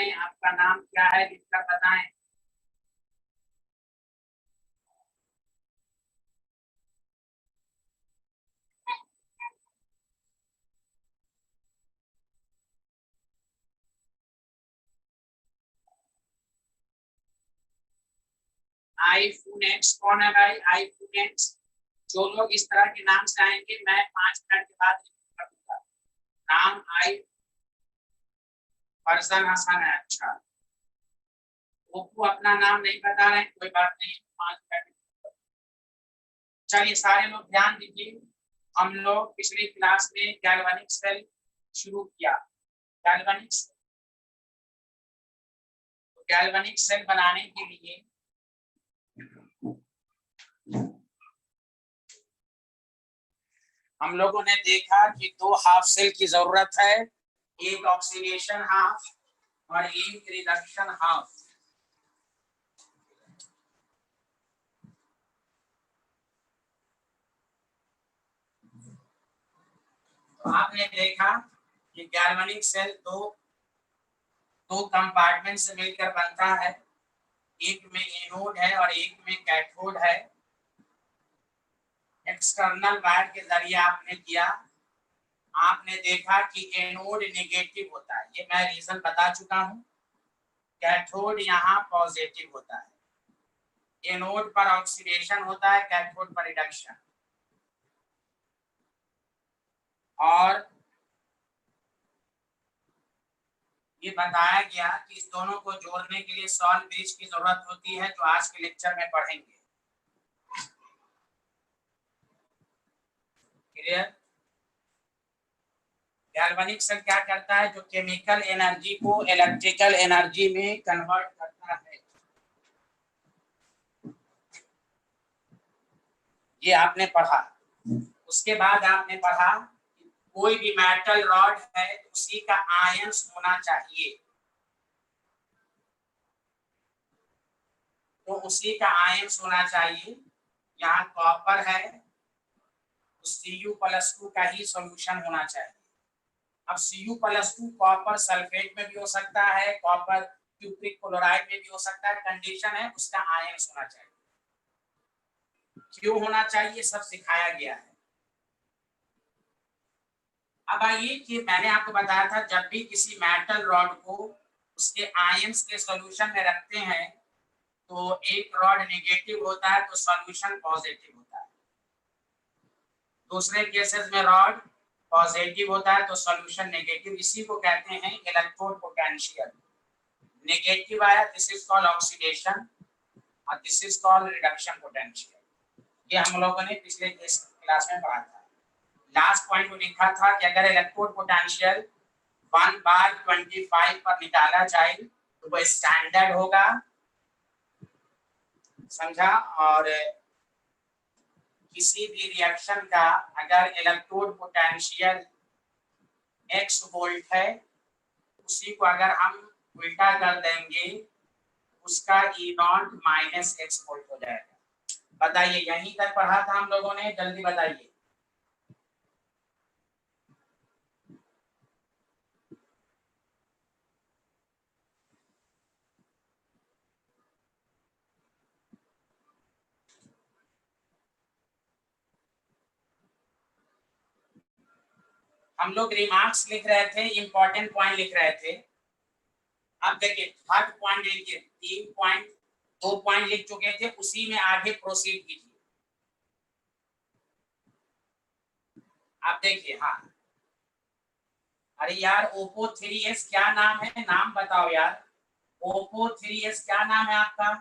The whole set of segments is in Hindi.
बताएं, आपका नाम क्या है, लिखकर बताएं। iPhone X कौन है भाई? iPhone X जो लोग इस तरह के नाम से आएंगे मैं 5 मिनट के बाद करूंगा। नाम आई पर्सन आसान है। अच्छा, ओप्पो अपना नाम नहीं बता रहे, कोई बात नहीं, 5 मिनट। चलिए सारे लोग ध्यान दीजिए, हम लोग पिछली क्लास में गैल्वेनिक सेल शुरू किया। गैल्वेनिक सेल बनाने के लिए हम लोगों ने देखा कि 2 हाफ सेल की जरूरत है, एक ऑक्सीडेशन हाफ और एक रिडक्शन हाफ। तो आपने देखा कि गैल्वेनिक सेल दो कंपार्टमेंट से मिलकर बनता है, एक में एनोड है और एक में कैथोड है। एक्सटर्नल वायर के जरिए आपने किया, आपने देखा कि एनोड नेगेटिव होता है, ये मैं रीजन बता चुका हूं। कैथोड यहाँ पॉजिटिव होता है, एनोड पर ऑक्सीडेशन होता है, कैथोड पर रिडक्शन। और ये बताया गया कि इस दोनों को जोड़ने के लिए सॉल्ट ब्रिज की जरूरत होती है, जो आज के लेक्चर में पढ़ेंगे। क्लियर? गैल्वेनिक सेल क्या करता है? जो केमिकल एनर्जी को इलेक्ट्रिकल एनर्जी में कन्वर्ट करता है। ये आपने पढ़ा। उसके बाद आपने पढ़ा कि कोई भी मेटल रॉड है तो उसी का आयंस होना चाहिए, तो उसी का आयंस होना चाहिए। यहाँ कॉपर है तो Cu+2 का ही सॉल्यूशन होना चाहिए। अब Cu+2 कॉपर सल्फेट में भी हो सकता है, कॉपर क्यूप्रिक क्लोराइड में भी हो सकता है, कंडीशन है उसका आयंस होना चाहिए। क्यों होना चाहिए सब सिखाया गया है। अब आइए कि मैंने आपको बताया था जब भी किसी मेटल रॉड को उसके आयंस के सॉल्यूशन में रखते हैं तो एक रॉड नेगेटिव होता है तो सॉल्यूशन पॉजिटिव होता है, दूसरे केसेस में रॉड पॉजिटिव होता है तो सॉल्यूशन नेगेटिव। इसी को कहते हैं इलेक्ट्रोड पोटेंशियल। नेगेटिव आया, दिस इज कॉल्ड ऑक्सीडेशन और this is called reduction potential. ये हम लोगों ने पिछले क्लास में पढ़ा था। लास्ट पॉइंट में लिखा था कि अगर इलेक्ट्रोड पोटेंशियल 1/25 पर निकाला जाए तो वो स्टैंडर्ड होगा, समझा। और किसी भी रिएक्शन का अगर इलेक्ट्रोड पोटेंशियल x वोल्ट है, उसी को अगर हम उल्टा कर देंगे उसका E0 -x वोल्ट हो जाएगा। बताइए, यहीं तक पढ़ा था हम लोगों ने, जल्दी बताइए। हम लोग रिमार्क्स लिख रहे थे, इंपॉर्टेंट पॉइंट लिख रहे थे। अब देखिए थर्ड पॉइंट लिखिए, 3 पॉइंट 2 पॉइंट लिख चुके थे, उसी में आगे प्रोसीड कीजिए। आप देखिए, हाँ अरे यार ओप्पो 3s क्या नाम है, नाम बताओ यार। ओप्पो 3s क्या नाम है आपका?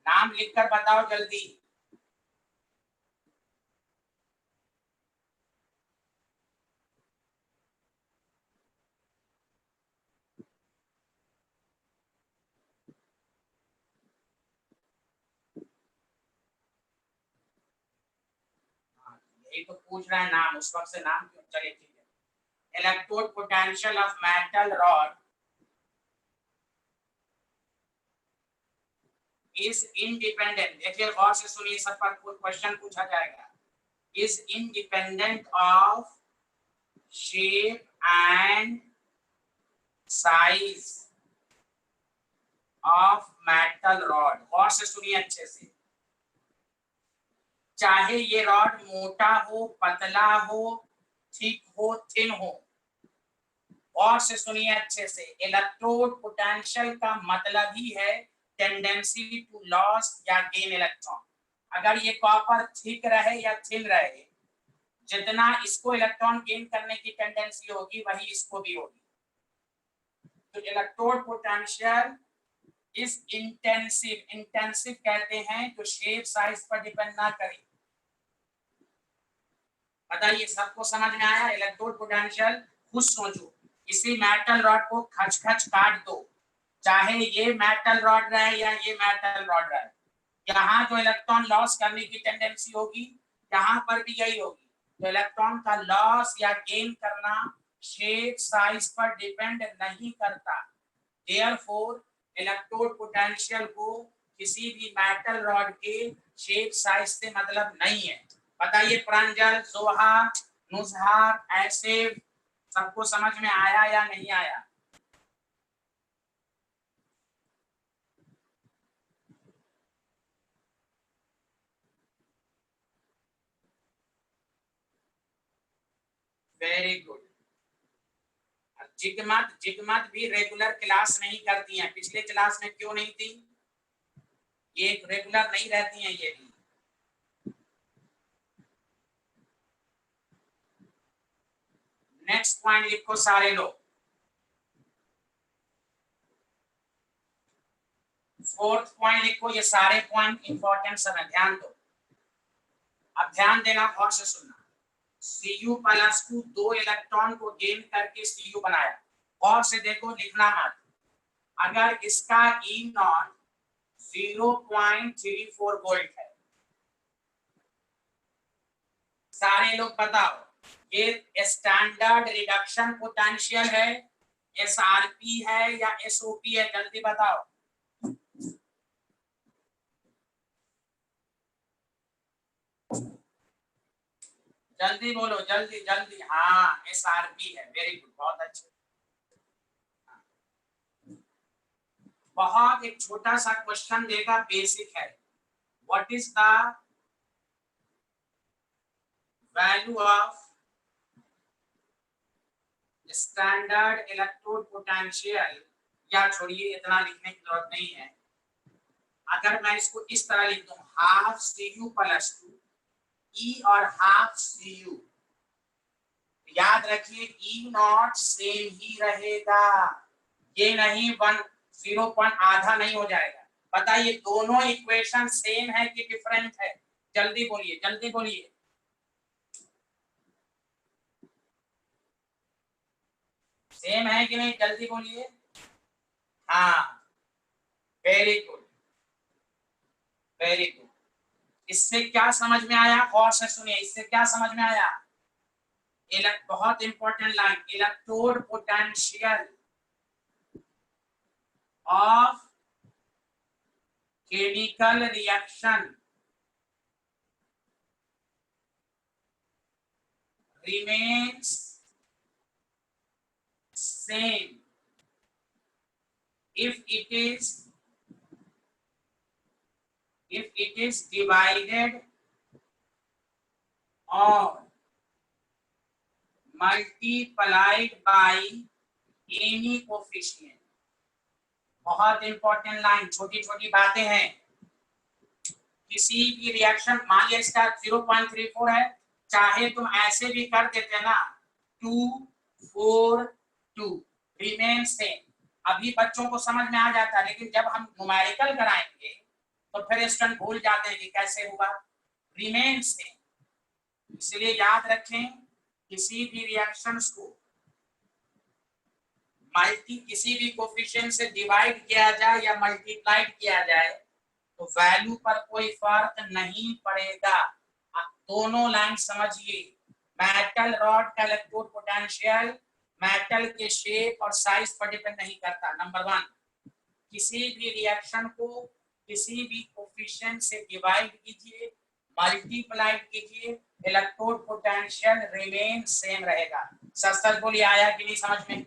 नाम लिखकर बताओ जल्दी। यही तो पूछ रहा है नाम, उस वक्त से नाम क्यों? चलिए ठीक है। Electrode potential of metal rod is independent. देखिए गौर से सुनिए, सब पर क्वेश्चन पूछा जाएगा। Is independent of shape and size of metal rod, और से सुनिए अच्छे से, चाहे ये रॉड मोटा हो, पतला हो, थिक हो, थिन हो, और से सुनिए अच्छे से, इलेक्ट्रोड पोटेंशियल का मतलब ही है टेंडेंसी टू लॉस या गेन इलेक्ट्रॉन। अगर ये कॉपर थिक रहे या थिन रहे, जितना इसको इलेक्ट्रॉन गेन करने की टेंडेंसी होगी वही इसको भी होगी। तो इलेक्ट्रोड पोटेंशियल इस इंटेंसिव, इंटेंसिव कहते हैं जो शेप साइज पर डिपेंड ना करे। बताइए सबको समझ में आया? इलेक्ट्रोड पोटेंशियल खुद सोचो, इसी मेटल रॉड को खच खच काट दो, चाहे ये मेटल रॉड रहे या ये मेटल रॉड रहे, यहाँ तो इलेक्ट्रॉन लॉस करने की टेंडेंसी होगी, यहाँ पर भी यही होगी। तो इलेक्ट्रॉन का लॉस या गेन करना शेप साइज पर डिपेंड नहीं करता। देयरफॉर इलेक्ट्रोड पोटेंशियल को किसी भी मेटल रॉड के शेप साइज से मतलब नहीं है। बताइए प्रांजल, जोहा, नुजहार, ऐसे सबको समझ में आया या नहीं आया? Very good. जिगमत, जिगमत भी रेगुलर क्लास नहीं करती हैं, पिछले क्लास में क्यों नहीं थी? ये रेगुलर नहीं रहती हैं ये भी। नेक्स्ट पॉइंट लिखो सारे लोग। फोर्थ पॉइंट लिखो, ये सारे पॉइंट इंपॉर्टेंट सब है, ध्यान दो। अब ध्यान देना, गौर से सुनना। Cu प्लस को 2 इलेक्ट्रॉन को गेन करके Cu बनाया, गौर से देखो, लिखना मत। अगर इसका E नॉट 0.34 वोल्ट है, सारे लोग बताओ ये स्टैंडर्ड रिडक्शन पोटेंशियल है, SRP है या SOP है? जल्दी बताओ, जल्दी बोलो, जल्दी जल्दी। हाँ, SRP है, वेरी गुड, बहुत अच्छे। बहुत एक छोटा सा क्वेश्चन देगा, बेसिक है। What is the value of standard electrode potential? या छोड़िए, इतना लिखने की जरूरत नहीं है। अगर मैं इसको इस तरह लिख दूं, हाफ Cu प्लस 2 E और हाफ Cu, याद रखिए E नॉट सेम ही रहेगा, ये नहीं 0 आधा नहीं हो जाएगा। बताइए दोनों इक्वेशन सेम है कि डिफरेंट है? जल्दी बोलिए, जल्दी बोलिए। सेम है कि नहीं? जल्दी बोलिए। हाँ, वेरी गुड, वेरी गुड। इससे क्या समझ में आया? और से सुनिए, इससे क्या समझ में आया? बहुत important line, electrode potential of chemical reaction remains same if it is divided or multiplied by any coefficient। बहुत इंपॉर्टेंट लाइन, छोटी छोटी बातें हैं। किसी भी रिएक्शन, मान लिया इसका 0.34 है, चाहे तुम ऐसे भी कर देते ना, 2 4 2 रिमेन सेम, अभी बच्चों को समझ में आ जाता है। लेकिन जब हम न्यूमेरिकल कराएंगे तो फिर स्टूडेंट भूल जाते हैं कि कैसे होगा। रिमेन सेम, इसलिए याद रखें, किसी भी रिएक्शंस को किसी भी कोफिशिएंट से डिवाइड किया जाए या मल्टीप्लाइड किया जाए तो वैल्यू पर कोई फर्क नहीं पड़ेगा। आप दोनों लाइन समझिए। मेटल रॉड का इलेक्ट्रोड पोटेंशियल मेटल के शेप और साइज पर डिपेंड नहीं करता। नंबर 1, किसी भी रिएक्शन को किसी भी कोफिशिएंट से डिवाइड कीजिए, मल्टीप्लाइड कीजिए, इलेक्ट्रोड पोटेंशियल रिमेन सेम रहेगा। सच सच बोलिए, आया कि नहीं समझ में?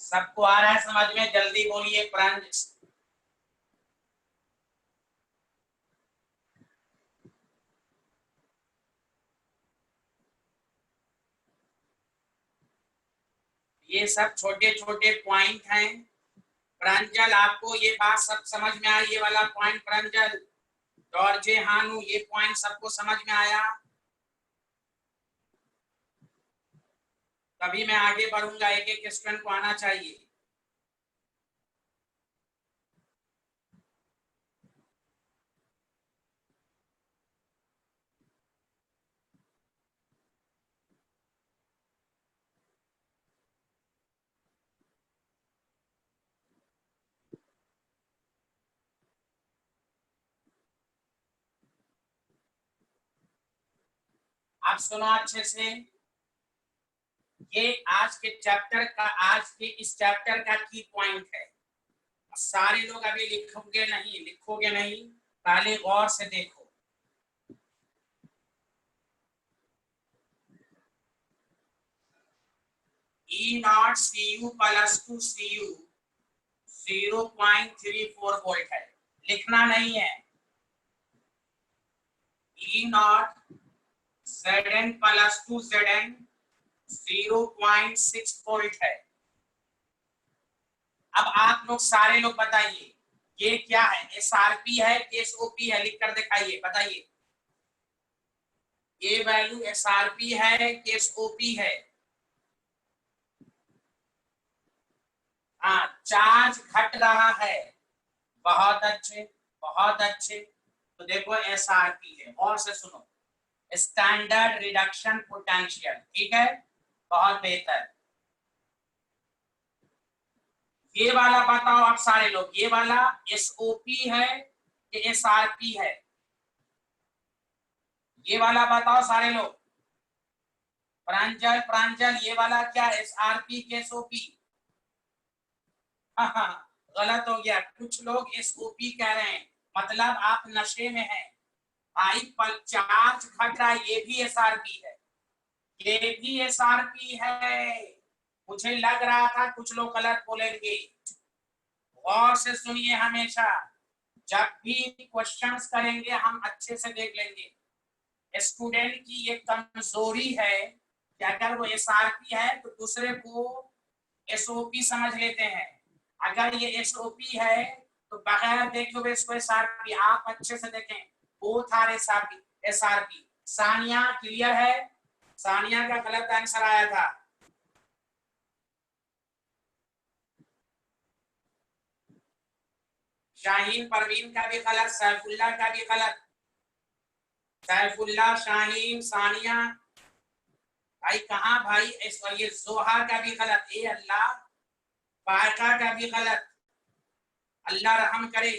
सबको आ रहा है समझ में? जल्दी बोलिए फ्रेंड्स। ये सब छोटे छोटे पॉइंट हैं। प्रांजल, आपको ये बात सब समझ में आई? ये वाला पॉइंट प्रांजल, जॉर्जे, हानू, ये पॉइंट सबको समझ में आया? तभी मैं आगे बढ़ूंगा, एक एक स्टूडेंट को आना चाहिए। आप सुनो अच्छे से। ये आज के चैप्टर का, आज के इस चैप्टर का की पॉइंट है। सारे लोग अभी लिखोगे नहीं, पहले गौर से देखो। E not CU plus 2 CU 0.34 volt है, लिखना नहीं है। E not Zn plus 2 Zn 0.6 volt है। अब आप लोग सारे लोग बताइए ये क्या है? SRP है कि SOP है? लिख कर दिखाइए, बताइए। ये वैल्यू SRP है कि SOP है? हाँ, चार्ज घट रहा है। बहुत अच्छे, बहुत अच्छे। तो देखो SRP है। और से सुनो, स्टैंडर्ड रिडक्शन पोटेंशियल, ठीक है, बहुत बेहतर। ये वाला बताओ आप सारे लोग, ये वाला SOP है कि SRP है? ये वाला बताओ सारे लोग। प्रांजल, प्रांजल, ये वाला क्या SRP के SOP? हाँ, गलत हो गया। कुछ लोग SOP कह रहे हैं, मतलब आप नशे में हैं। भाई चार्ज घट रहा है, ये भी SRP है, ये भी SRP है। मुझे लग रहा था कुछ लोग गलत बोलेंगे। गौर से सुनिए, हमेशा जब भी क्वेश्चंस करेंगे हम अच्छे से देख लेंगे। स्टूडेंट की ये कमजोरी है कि अगर वो SRP है तो दूसरे को SOP समझ लेते हैं। अगर ये SOP है तो बगैर देखे हुए इसको SRP, आप अच्छे से देखें, both are SRP। Sania clear है? सानिया का गलत आंसर आया था। शाहीन परवीन का भी गलत, सैफुल्ला का भी गलत। सैफुल्ला, शाहीन, सानिया, भाई कहाँ भाई? ये जोहा का भी गलत। ए अल्लाह, बायका का भी गलत। अल्लाह रहम करे,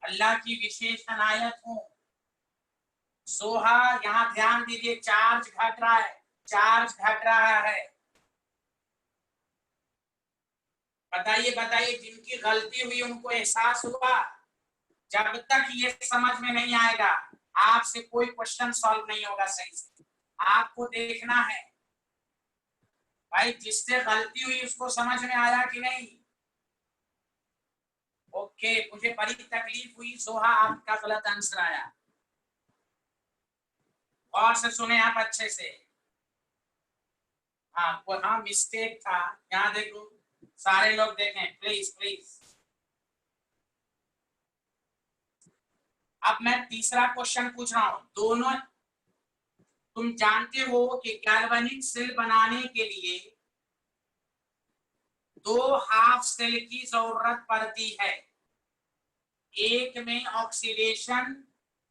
अल्लाह की विशेष अनायत हो। सोहा, यहाँ ध्यान दीजिए, चार्ज घट रहा है, चार्ज घट रहा है। बताइए बताइए, जिनकी गलती हुई उनको एहसास हुआ? जब तक ये समझ में नहीं आएगा आपसे कोई क्वेश्चन सॉल्व नहीं होगा सही से। आपको देखना है भाई, जिससे गलती हुई उसको समझ में आया कि नहीं। ओके, मुझे बड़ी तकलीफ हुई सोहा, आपका गलत आंसर आया। और से सुने आप अच्छे से। हाँ, वो हाँ मिस्टेक था। यहाँ देखो, सारे लोग देखें प्लीज प्लीज। अब मैं तीसरा क्वेश्चन पूछ रहा हूं। दोनों, तुम जानते हो कि गैल्वेनिक सेल बनाने के लिए दो हाफ सेल की जरूरत पड़ती है, एक में ऑक्सीडेशन,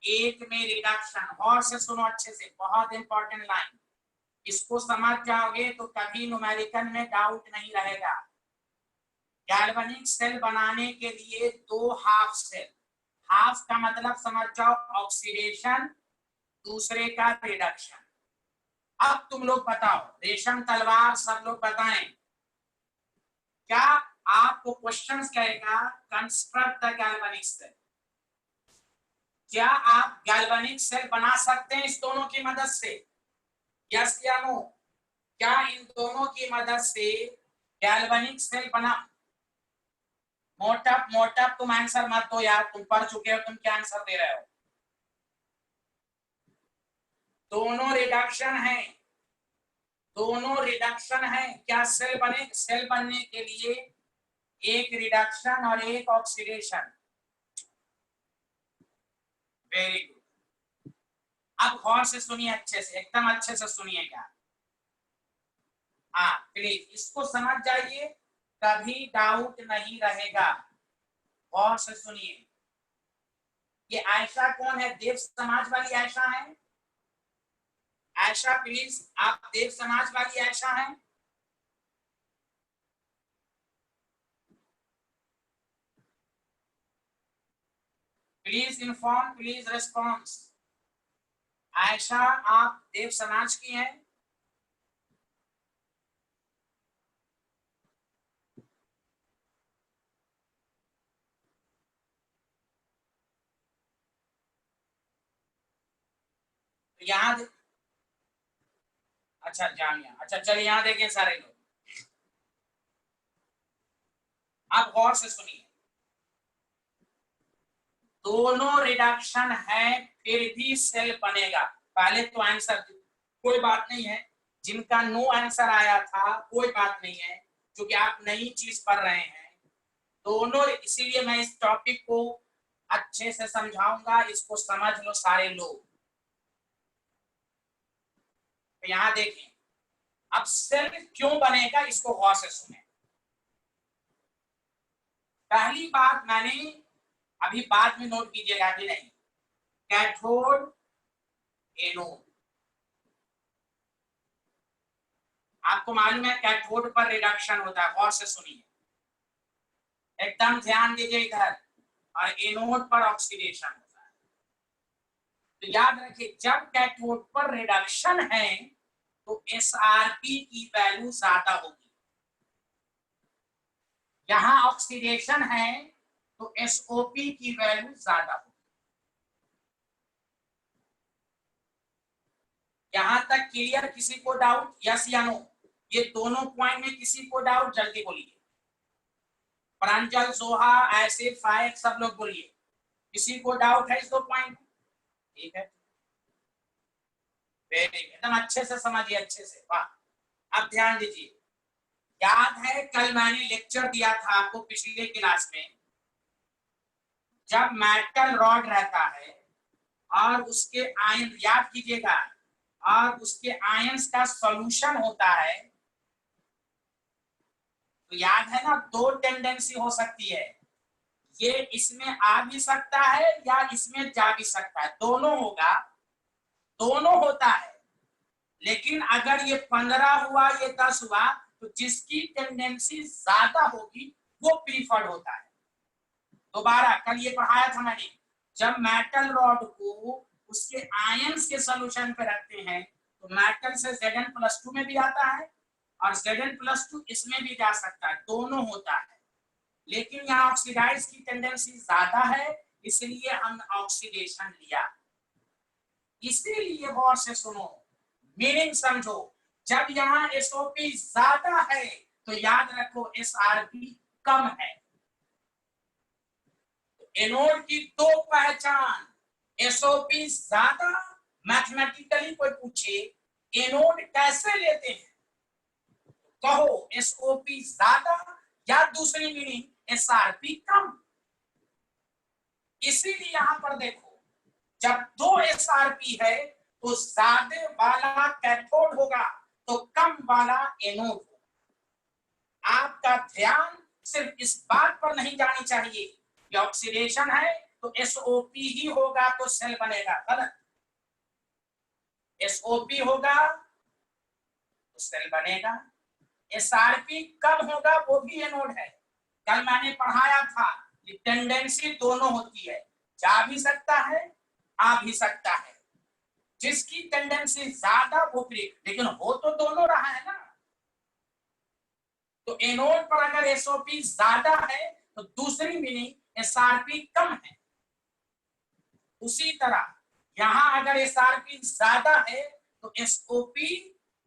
एक में रिडक्शन। और से सुनो अच्छे से, बहुत इंपॉर्टेंट लाइन, इसको समझ जाओगे तो कभी न्यूमेरिकल में डाउट नहीं रहेगा। गैल्वेनिक सेल बनाने के लिए दो हाफ सेल, हाफ का मतलब समझ जाओ ऑक्सीडेशन, दूसरे का रिडक्शन। अब तुम लोग बताओ, रेशम तलवार सब लोग बताएं, क्या आपको क्वेश्चंस कहेगा कंस्ट्रक्ट द गैल्वेनिक सेल। क्या आप गैल्वेनिक सेल बना सकते हैं इस दोनों की मदद से? यस या नो? क्या इन दोनों की मदद से गैल्वेनिक सेल बना? मोटअप तुम आंसर मत दो यार, तुम पढ़ चुके हो, तुम क्या आंसर दे रहे हो? दोनों रिडक्शन है, दोनों रिडक्शन है। क्या सेल बने? सेल बनने के लिए एक रिडक्शन और एक ऑक्सीडेशन। Very good. अब गौर से सुनिए, अच्छे से, एकदम अच्छे से सुनिएगा। हाँ प्लीज इसको समझ जाइए, कभी डाउट नहीं रहेगा। गौर से सुनिए। ये आयशा कौन है? देव समाज वाली आयशा है। आयशा प्लीज, आप देव समाज वाली आयशा हैं? Please inform, please response. Ayesha आप देव समाज की हैं? तो यहाँ अच्छा जामिया, अच्छा चलिए यहाँ देखें सारे लोग, आप गौर से सुनिए। दोनों रिडक्शन है फिर भी सेल बनेगा। पहले तो आंसर, कोई बात नहीं है, जिनका नो आंसर आया था कोई बात नहीं है, क्योंकि आप नई चीज पढ़ रहे हैं। दोनों, इसीलिए मैं इस टॉपिक को अच्छे से समझाऊंगा, इसको समझ लो सारे लोग। तो यहाँ देखें, अब सेल क्यों बनेगा इसको गौर से सुने। पहली बात मैंने अभी बाद में नोट कीजिएगा, अभी नहीं। कैथोड एनोड, आपको मालूम है कैथोड पर रिडक्शन होता है, गौर से सुनिए, एकदम ध्यान दीजिए इधर। और एनोड पर ऑक्सीडेशन होता है। तो याद रखिए, जब कैथोड पर रिडक्शन है तो एसआरपी की वैल्यू ज्यादा होगी। यहां ऑक्सीडेशन है तो एसओपी की वैल्यू ज्यादा होगी। यहां तक क्लियर? किसी को डाउट? यस या नो? ये दोनों पॉइंट में किसी को डाउट? जल्दी बोलिए। प्रांजल, सोहा, ऐसे फाइक, सब लोग बोलिए। किसी को डाउट है इस दो पॉइंट? ठीक है, वेरी, एकदम अच्छे से समझिए, अच्छे से, वाह। अब ध्यान दीजिए, याद है कल मैंने लेक्चर दिया था आपको पिछले क्लास में, जब मेटल रॉड रहता है और उसके आयन, याद कीजिएगा, और उसके आयंस का सॉल्यूशन होता है, तो याद है ना, दो टेंडेंसी हो सकती है, ये इसमें आ भी सकता है या इसमें जा भी सकता है, दोनों होगा, दोनों होता है। लेकिन अगर ये 15 हुआ, ये 10 हुआ, तो जिसकी टेंडेंसी ज्यादा होगी वो प्रीफर्ड होता है। दोबारा कल ये पढ़ाया था मैंने, जब मेटल रॉड को उसके आयंस के सॉल्यूशन पे रखते हैं तो मेटल से Zn+2 में भी आता है और Zn+2 इसमें भी जा सकता है, दोनों होता है। लेकिन यहाँ ऑक्सीडाइज की टेंडेंसी ज्यादा है, इसलिए हम ऑक्सीडेशन लिया। इसीलिए गौर से सुनो, मीनिंग समझो, जब यहाँ एसओपी ज्यादा है तो याद रखो एसआरपी कम है। एनोड की दो पहचान, एसओपी ज्यादा, मैथमेटिकली कोई पूछे एनोड कैसे लेते हैं, कहो एसओपी ज्यादा या दूसरी मीनिंग एसआरपी कम। इसीलिए यहां पर देखो, जब दो एसआरपी है तो ज्यादा वाला कैथोड होगा तो कम वाला एनोड होगा। आपका ध्यान सिर्फ इस बात पर नहीं जानी चाहिए कि ऑक्सीडेशन है तो एसओपी ही होगा तो सेल बनेगा, गलत। एसओपी होगा तो सेल बनेगा, एसआरपी कब होगा वो भी एनोड है। कल मैंने पढ़ाया था कि टेंडेंसी दोनों होती है, जा भी सकता है आ भी सकता है, जिसकी टेंडेंसी ज्यादा वो प्री, लेकिन हो तो दोनों रहा है ना। तो एनोड पर अगर एसओपी ज्यादा है तो दूसरी मीनिंग एसआरपी कम है। उसी तरह यहां अगर एसआरपी ज्यादा है तो एसओपी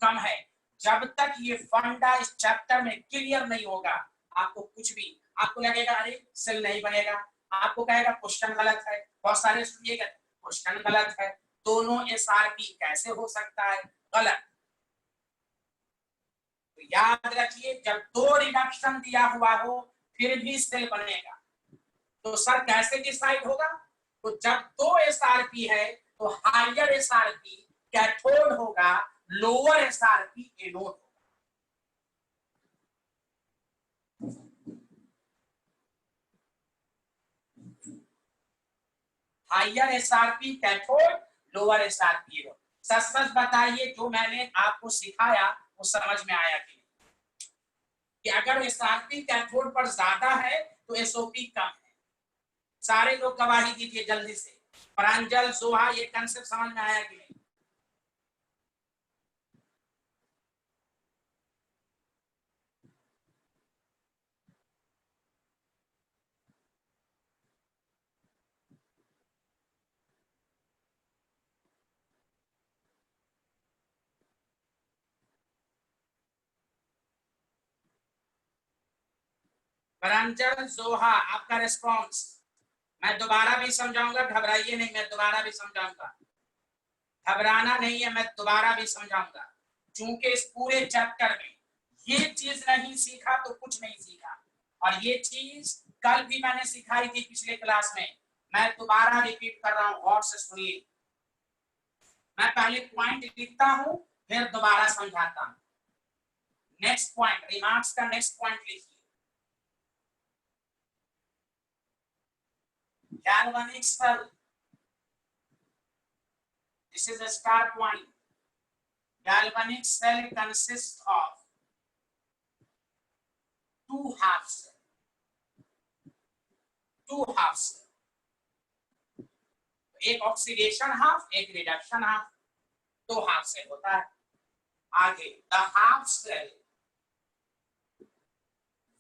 कम है। जब तक ये फंडा इस चैप्टर में क्लियर नहीं होगा, आपको कुछ भी आपको लगेगा अरे सेल नहीं बनेगा, आपको कहेगा क्वेश्चन गलत है, बहुत सारे सुनिएगा क्वेश्चन गलत है, दोनों एसआरपी कैसे हो सकता है, गलत। तो याद रखिए जब दो रिडक्शन दिया हुआ हो फिर भी सेल बनेगा तो सर कैसे डिसाइड होगा? तो जब दो एसआरपी है तो हायर एसआरपी कैथोड होगा, लोअर एसआरपी एनोड होगा। Higher SRP cathode, lower SRP anode. सच सच बताइए जो मैंने आपको सिखाया वो समझ में आया कि नहीं? कि अगर एसआरपी कैथोड पर ज्यादा है तो एसओपी कम है। सारे लोग गवाही दीजिए जल्दी से। प्रांजल, सोहा, ये कंसेप्ट समझ में आया कि नहीं? प्रांजल, सोहा, आपका रिस्पॉन्स। मैं दोबारा भी समझाऊंगा, घबराइए नहीं, मैं दोबारा भी समझाऊंगा, घबराना नहीं है, मैं दोबारा भी समझाऊंगा। चूंकि इस पूरे चैप्टर में ये चीज नहीं सीखा तो कुछ नहीं सीखा, और ये चीज कल भी मैंने सिखाई थी पिछले क्लास में, मैं दोबारा रिपीट कर रहा हूं, गौर से सुनिए। मैं पहले पॉइंट लिखता हूं फिर दोबारा समझाता हूं। नेक्स्ट पॉइंट, रिमार्क्स का नेक्स्ट पॉइंट लिखिए। galvanic cell, this is a star point. Galvanic cell consists of two half cell, एक ऑक्सीडेशन हाफ, एक रिडक्शन हाफ, दो हाफ सेल होता है। आगे the half cell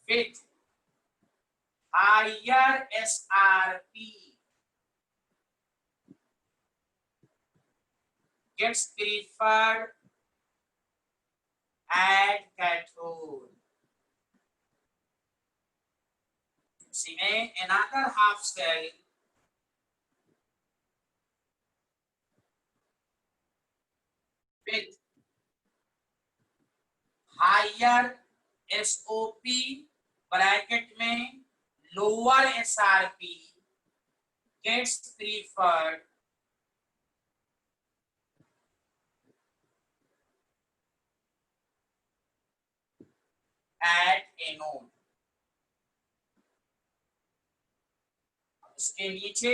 with higher SRP gets preferred at cathode. See, another half cell with higher SOP bracket में lower SRP gets preferred at anode. उसके नीचे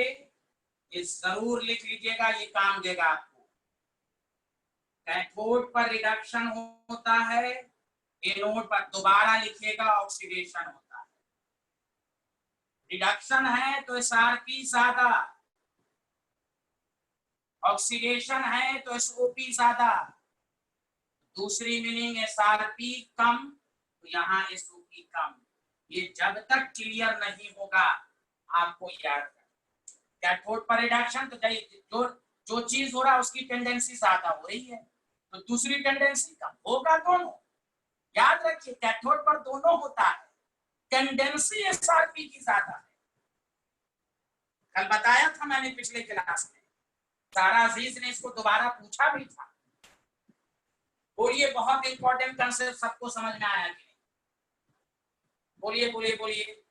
ये जरूर लिख लीजिएगा, ये काम देगा आपको। कैथोड पर रिडक्शन होता है, एनोड पर दोबारा लिखिएगा ऑक्सीडेशन होता है। रिडक्शन है तो एसआरपी ज्यादा, ऑक्सीडेशन है तो एसओपी ज्यादा। दूसरी मीनिंग एसआरपी कम तो यहाँ एसओपी कम। ये जब तक क्लियर नहीं होगा आपको याद रखना। कैथोड पर रिडक्शन तो जो चीज हो रहा है उसकी टेंडेंसी ज्यादा हो रही है, तो दूसरी टेंडेंसी कम होगा। दोनों याद रखिए, कैथोड पर दोनों होता है, टेंडेंसी एसआरपी की ज्यादा है। कल बताया था मैंने पिछले क्लास में, सारा अजीज ने इसको दोबारा पूछा भी था। बोलिए, बहुत इंपॉर्टेंट कंसेप्ट सबको समझ में आया कि नहीं? बोलिए बोलिए बोलिए।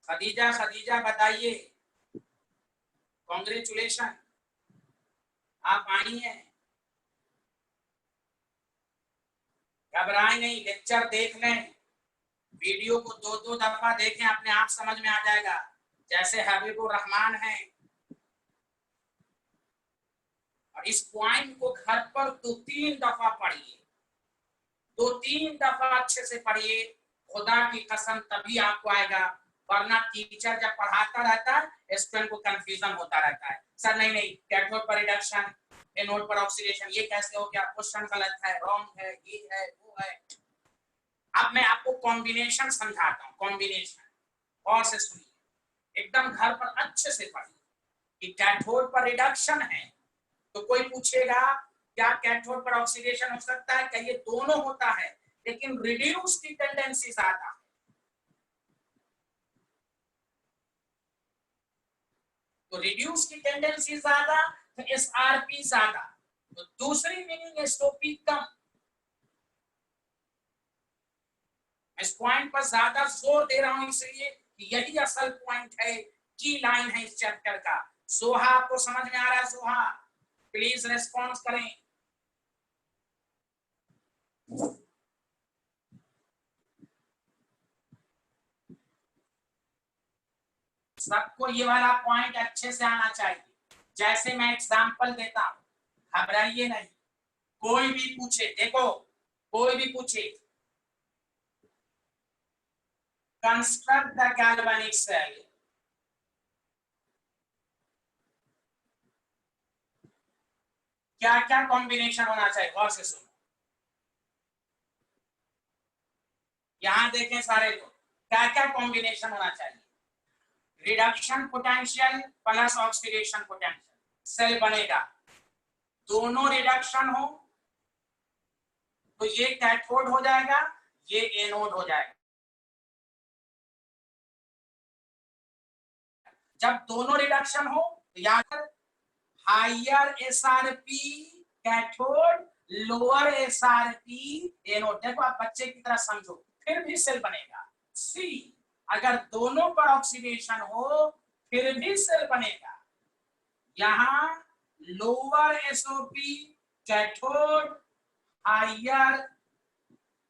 खदीजा, खदीजा बताइए। कांग्रेचुलेशन, आप आई हैं। घबराएं नहीं, लेक्चर देख लें, वीडियो को दो दो दफा देखें, अपने आप समझ में आ जाएगा। जैसे हबीबुर रहमान है, और इस पॉइंट को घर पर 2-3 दफा पढ़िए, 2-3 दफा अच्छे से पढ़िए, खुदा की कसम तभी आपको आएगा। वरना टीचर जब पढ़ाता रहता है स्टूडेंट को कंफ्यूजन होता रहता है, सर नहीं नहीं कैथोड पर रिडक्शन, एनोड पर ऑक्सीडेशन, ये कैसे हो गया, क्वेश्चन गलत है, रॉन्ग है, ये है वो है। अब मैं आपको कॉम्बिनेशन समझाता हूँ, कॉम्बिनेशन और से सुनिए, एकदम घर पर अच्छे से पढ़िए कि कैथोड पर रिडक्शन है तो कोई पूछेगा क्या कैथोड पर ऑक्सीडेशन हो सकता है, क्या ये दोनों होता है, लेकिन रिड्यूस की टेंडेंसी ज्यादा है। तो रिड्यूस की टेंडेंसी ज्यादा तो एसआरपी ज्यादा, तो दूसरी मीनिंग एसओपी कम। इस पॉइंट पर ज्यादा जोर दे रहा हूं इसलिए कि यही असल पॉइंट है, की लाइन है इस चैप्टर का। सोहा आपको समझ में आ रहा है? सोहा प्लीज रेस्पॉन्स करें। सबको ये वाला पॉइंट अच्छे से आना चाहिए। जैसे मैं एग्जांपल देता हूं, घबराइए नहीं, कोई भी पूछे, देखो कोई भी पूछे, कंस्ट्रक्ट द गैल्वेनिक सेल, क्या क्या कॉम्बिनेशन होना चाहिए, गौर से सुनो। यहां देखें सारे लोग, क्या क्या कॉम्बिनेशन होना चाहिए, reduction potential plus oxidation potential, cell बनेगा, दोनों रिडक्शन हो तो ये कैथोड हो जाएगा, ये एनोड हो जाएगा। जब दोनों रिडक्शन हो तो याद, higher SRP cathode, lower SRP anode. देखो आप बच्चे की तरह समझो, फिर भी सेल बनेगा। सी, अगर दोनों पर ऑक्सीडेशन हो फिर भी सेल बनेगा। यहां lower SOP cathode, higher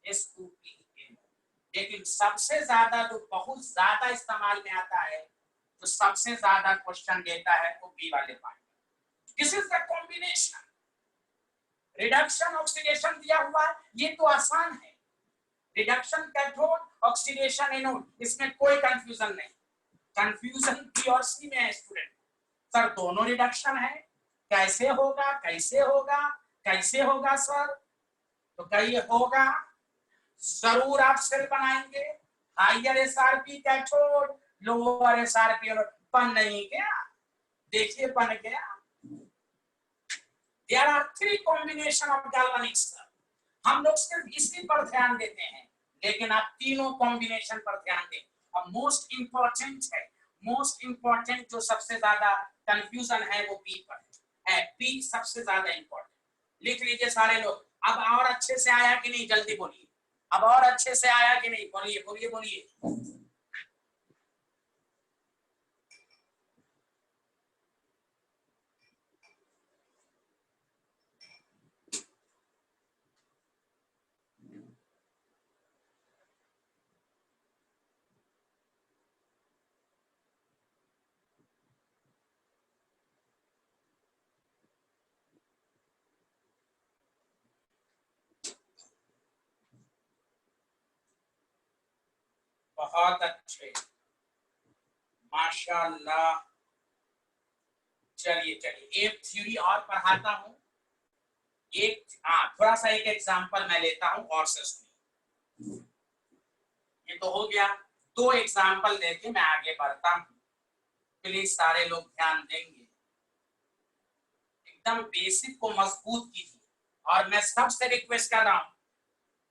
SOP anode. लेकिन सबसे ज्यादा जो बहुत ज्यादा इस्तेमाल में आता है, तो सबसे ज्यादा क्वेश्चन देता है वो बी वाले part. This is the combination, reduction oxidation दिया हुआ, ये तो आसान है, रिडक्शन कैथोड, ऑक्सीडेशन एनोड, इसमें कोई कंफ्यूजन नहीं। कंफ्यूजन बी और सी में है स्टूडेंट, सर दोनों रिडक्शन है, कैसे होगा कैसे होगा कैसे होगा सर, तो कहिए होगा, जरूर आप सेल बनाएंगे, higher SRP cathode, lower SRP anode. बन नहीं गया, देखिए बन गया। There are three combination of galvanic cell. हम लोग सिर्फ इसी पर ध्यान देते हैं, लेकिन आप तीनों कॉम्बिनेशन पर ध्यान दें। और मोस्ट इंपॉर्टेंट है, मोस्ट इंपॉर्टेंट जो सबसे ज्यादा कंफ्यूजन है वो पी पर है, पी सबसे ज्यादा इंपॉर्टेंट। लिख लीजिए सारे लोग। अब और अच्छे से आया कि नहीं, जल्दी बोलिए, अब और अच्छे से आया कि नहीं, बोलिए बोलिए बोलिए। बहुत अच्छे, माशाल्लाह। चलिए चलिए एक थ्योरी और पढ़ाता हूं, एक थोड़ा सा एक एग्जांपल मैं लेता हूं और से सुनिए। ये तो हो गया, दो एग्जांपल देके मैं आगे बढ़ता हूं, प्लीज सारे लोग ध्यान देंगे, एकदम बेसिक को मजबूत कीजिए। और मैं सबसे रिक्वेस्ट कर रहा हूं,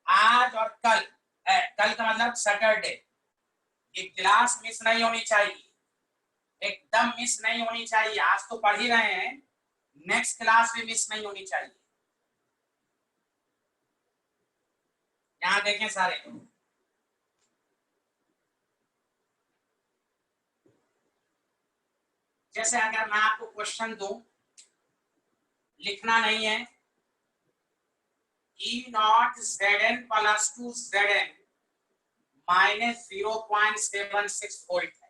आज और कल, कल का मतलब सैटरडे, ये क्लास मिस नहीं होनी चाहिए, एकदम मिस नहीं होनी चाहिए। आज तो पढ़ ही रहे हैं, नेक्स्ट क्लास भी मिस नहीं होनी चाहिए। यहां देखें सारे लोग, जैसे अगर मैं आपको क्वेश्चन दूं, लिखना नहीं है, E not Zn plus 2 Zn minus 0.76 volt है।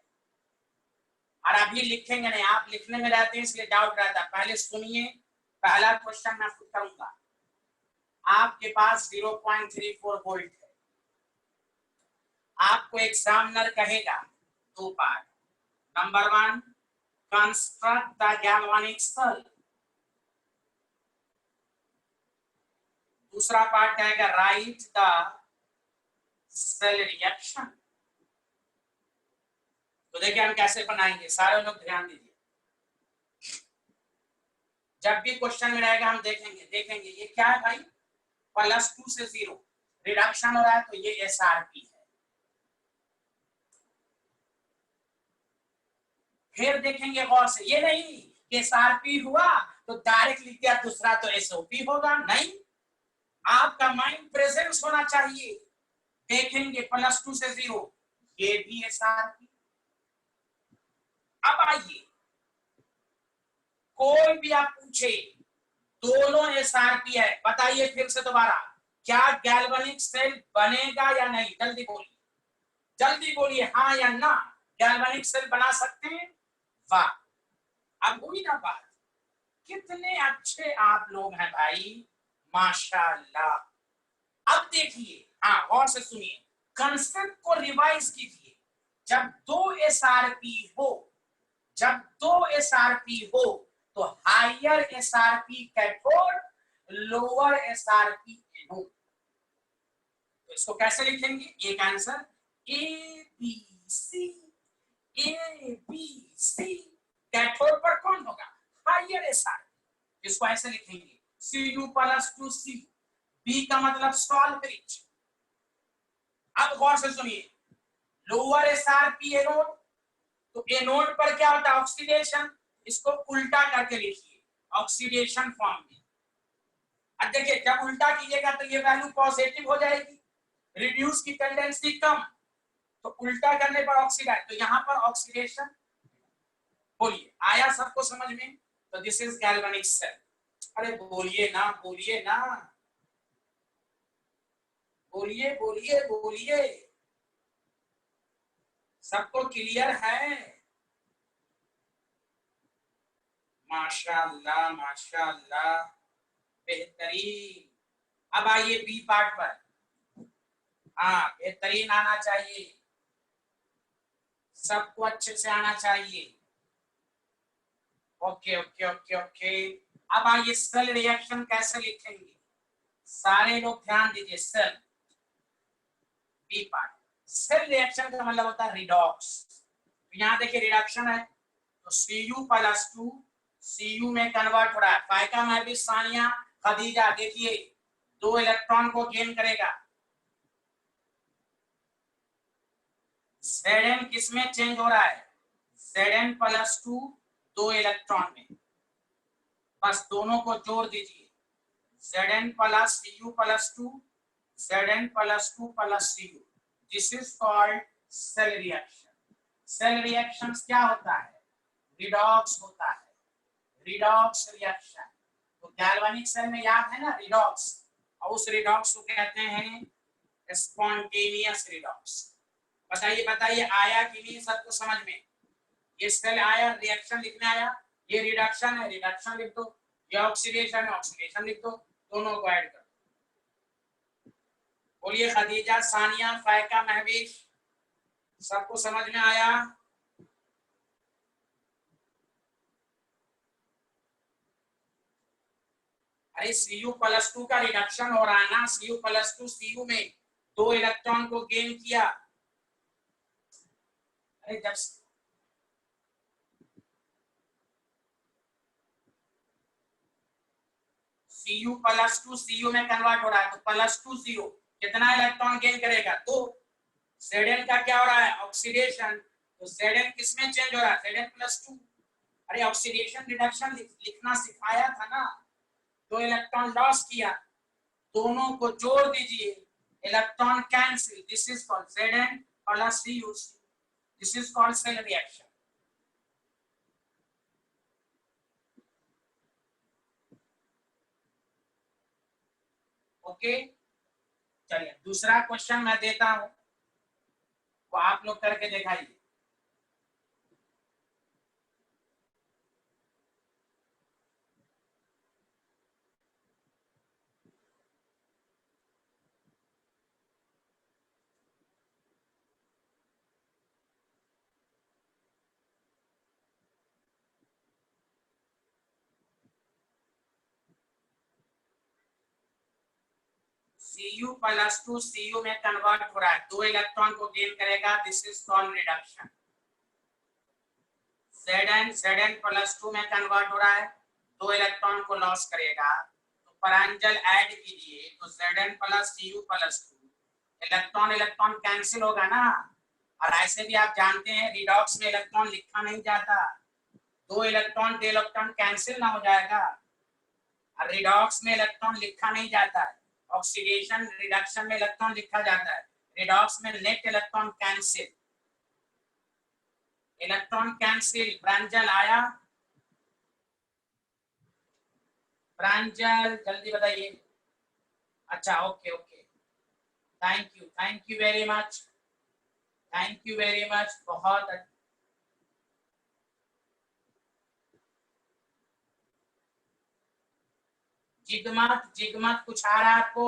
और अभी लिखेंगे नहीं, आप लिखने में रहते हैं इसलिए डाउट रहता है। पहले सुनिए, पहला क्वेश्चन मैं खुद करूंगा। आपके पास 0.34 वोल्ट है, आपको एग्जामिनर कहेगा दो part. Number 1, construct the galvanic cell. दूसरा पार्ट आएगा राइट द सेल रिएक्शन। तो देखिए हम कैसे बनाएंगे, सारे लोग ध्यान दीजिए। जब भी क्वेश्चन में रहेगा हम देखेंगे ये क्या है भाई, +2 से 0 रिडक्शन हो रहा है, तो ये एसआरपी है। फिर देखेंगे गौर से, ये नहीं कि एसआरपी हुआ तो डायरेक्ट लिख दिया, दूसरा तो एसओपी होगा, नहीं, आपका माइंड प्रेजेंस होना चाहिए। देखेंगे +2 से 0, ये भी एसआरपी। अब आइए, कोई भी आप पूछे, दोनों एसआरपी है, बताइए फिर से दोबारा, क्या गैल्वेनिक सेल बनेगा या नहीं? जल्दी बोलिए, जल्दी बोलिए, हाँ या ना, गैल्वेनिक सेल बना सकते हैं? वाह, अब हुई ना बात। कितने अच्छे आप लोग हैं भाई, माशाल्लाह। अब देखिए, हाँ गौर से सुनिए, कंसेप्ट को रिवाइज कीजिए। जब दो एसआरपी हो, जब दो एसआरपी हो तो higher SRP cathode, lower SRP anode. तो इसको कैसे लिखेंगे? एक answer A B C, A B C. Cathode पर कौन होगा? Higher SRP. इसको ऐसे लिखेंगे Cu+2C, बी का मतलब सॉल्ट रिच। अब गौर से सुनिए, लोअर एसआरपी एनोड, तो एनोड पर क्या होता है? ऑक्सीडेशन। इसको उल्टा करके लिखिए, ऑक्सीडेशन फॉर्म में। अब देखिए, जब उल्टा कीजिएगा तो ये वैल्यू पॉजिटिव हो जाएगी, रिड्यूस की टेंडेंसी कम, तो उल्टा करने पर ऑक्सीडाइज, तो यहां पर ऑक्सीडेशन। बोलिए, आया सबको समझ में? तो दिस इज गैल्वेनिक सेल। अरे बोलिए ना, बोलिए ना, बोलिए बोलिए बोलिए, सबको क्लियर है? माशाल्लाह माशाल्लाह, बेहतरीन। अब आइए बी पार्ट पर। हाँ, बेहतरीन आना चाहिए, सबको अच्छे से आना चाहिए। Okay okay okay okay. अब आइए, सेल रिएक्शन कैसे लिखेंगे, सारे लोग ध्यान दीजिए। Cell, B part, cell reaction का मतलब होता है रिडॉक्स। यहाँ देखिए रिडक्शन है, तो Cu+2 Cu में कन्वर्ट हो रहा है। फाइका महबूब, सानिया, खदीजा, देखिए 2 इलेक्ट्रॉन को गेन करेगा। Zn किस में चेंज हो रहा है? Zn+2 2 इलेक्ट्रॉन में, बस दोनों को जोड़ दीजिए, Zn+Cu+2, Zn+2+Cu। This is called cell reaction. Cell reactions क्या होता है? रिडॉक्स होता है, रिडॉक्स रिएक्शन। तो गैल्वेनिक सेल में याद है ना रिडॉक्स, और उस रिडॉक्स को कहते हैं स्पॉन्टेनियस रिडॉक्स। बताइए बताइए, आया कि नहीं सबको समझ में? ये सेल आया, रिएक्शन लिखने आया, ये रिडक्शन है, रिडक्शन लिख दो, ये ऑक्सीडेशन है, ऑक्सीडेशन लिख दो, दोनों को ऐड कर दो। बोलिए खदीजा, सानिया, फायका, महवीश, सबको समझ में आया? अरे Cu+2 का रिडक्शन हो रहा है ना, Cu+2 Cu में 2 इलेक्ट्रॉन को गेन किया। अरे जब Cu+2 Cu में कन्वर्ट हो रहा है, तो +2 0 कितना इलेक्ट्रॉन गेन करेगा? 2। Zn का क्या हो रहा है? ऑक्सीडेशन, तो Zn किस में चेंज हो रहा है? Zn+2। अरे ऑक्सीडेशन रिडक्शन लिखना सिखाया था ना, 2 इलेक्ट्रॉन लॉस किया, दोनों को जोड़ दीजिए, electron cancel, this is called Zn+Cu, this is called cell reaction. Okay, चलिए दूसरा क्वेश्चन मैं देता हूं, वो आप लोग करके दिखाइए। Cu+2 Cu में कन्वर्ट हो रहा है, 2 इलेक्ट्रॉन को गेन करेगा, this is called reduction. Zn+2 में कन्वर्ट हो रहा है, 2 इलेक्ट्रॉन को लॉस करेगा, तो प्रांजल ऐड कीजिए तो Zn + Cu+2 electron electron cancel होगा ना। और ऐसे भी आप जानते हैं रिडॉक्स में इलेक्ट्रॉन लिखा नहीं जाता, 2 इलेक्ट्रॉन कैंसिल ना हो जाएगा। और रिडॉक्स में इलेक्ट्रॉन लिखा नहीं जाता है, ऑक्सीडेशन रिडक्शन में इलेक्ट्रॉन लिखा जाता है, रिडॉक्स में net electron cancel. Electron cancel, Pranjal आया, प्रांजल जल्दी बताइए। अच्छा okay okay, thank you very much, thank you very much, बहुत अच्छा। जिगमत कुछ आ रहा है आपको?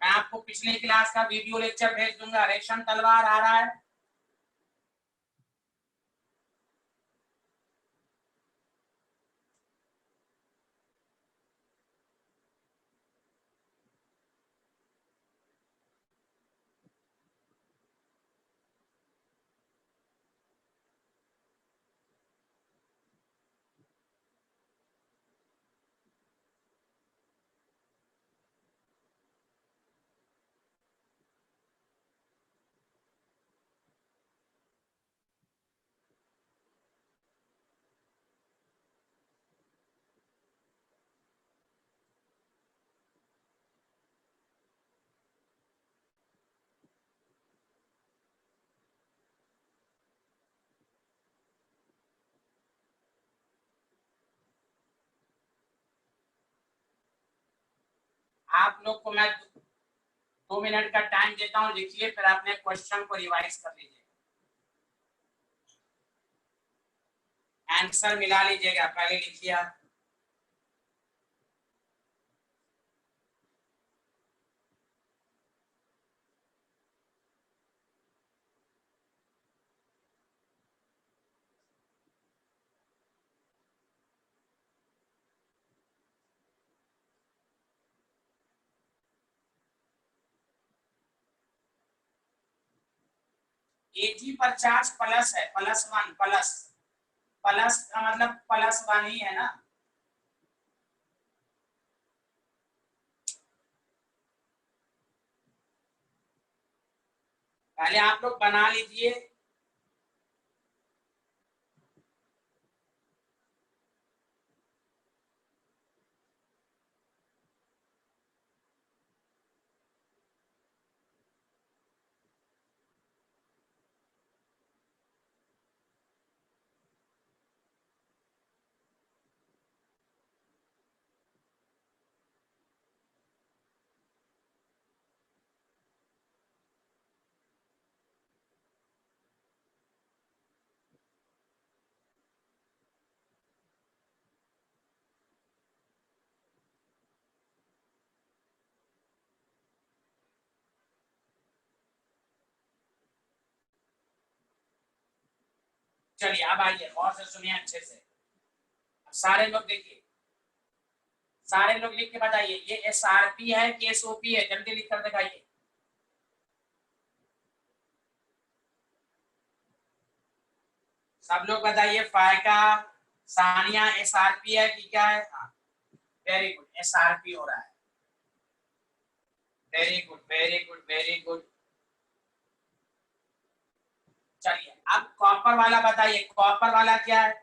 मैं आपको पिछले क्लास का वीडियो लेक्चर भेज दूंगा। रेशम तलवार आ रहा है? आप लोग को मैं 2 मिनट का टाइम देता हूँ, लिखिए, फिर आपने क्वेश्चन को रिवाइज कर लीजिए, आंसर मिला लीजिएगा। पहले लिखिए आप। Ag पर चार्ज प्लस है, +1, प्लस प्लस का मतलब +1 ही है ना। पहले आप लोग बना लीजिए। चलिए अब आइए, गौर से सुनिए अच्छे से। अब सारे लोग देखिए, सारे लोग लिख के बताइए, ये SRP है कि SOP है? जल्दी लिख कर दिखाइए। सब लोग बताइए, फायका, सानिया, SRP है कि क्या है? हाँ, वेरी गुड, SRP हो रहा है। Very good very good very good. चलिए अब कॉपर वाला बताइए, कॉपर वाला क्या है?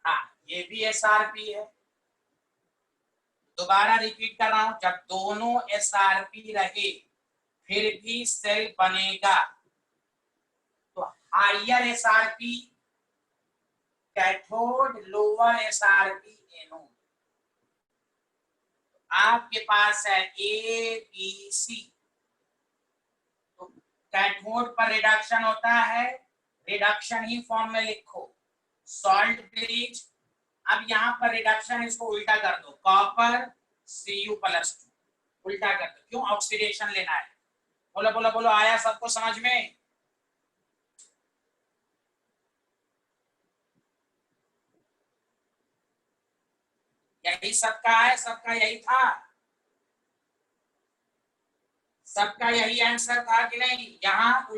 हाँ, ये भी SRP है। दोबारा रिपीट कर रहा हूं, जब दोनों SRP रहे फिर भी सेल बनेगा तो higher SRP cathode, lower SRP anode. आपके पास है ABC, तो कैथोड पर रिडक्शन होता है, रिडक्शन ही फॉर्म में लिखो, सॉल्ट ब्रिज। अब यहाँ पर रिडक्शन, इसको उल्टा कर दो, कॉपर Cu+2 उल्टा कर दो। क्यों? ऑक्सीडेशन लेना है। बोलो बोलो बोलो, आया सबको समझ में? यही सबका है, सबका यही था, सबका यही आंसर था कि नहीं। यहाँ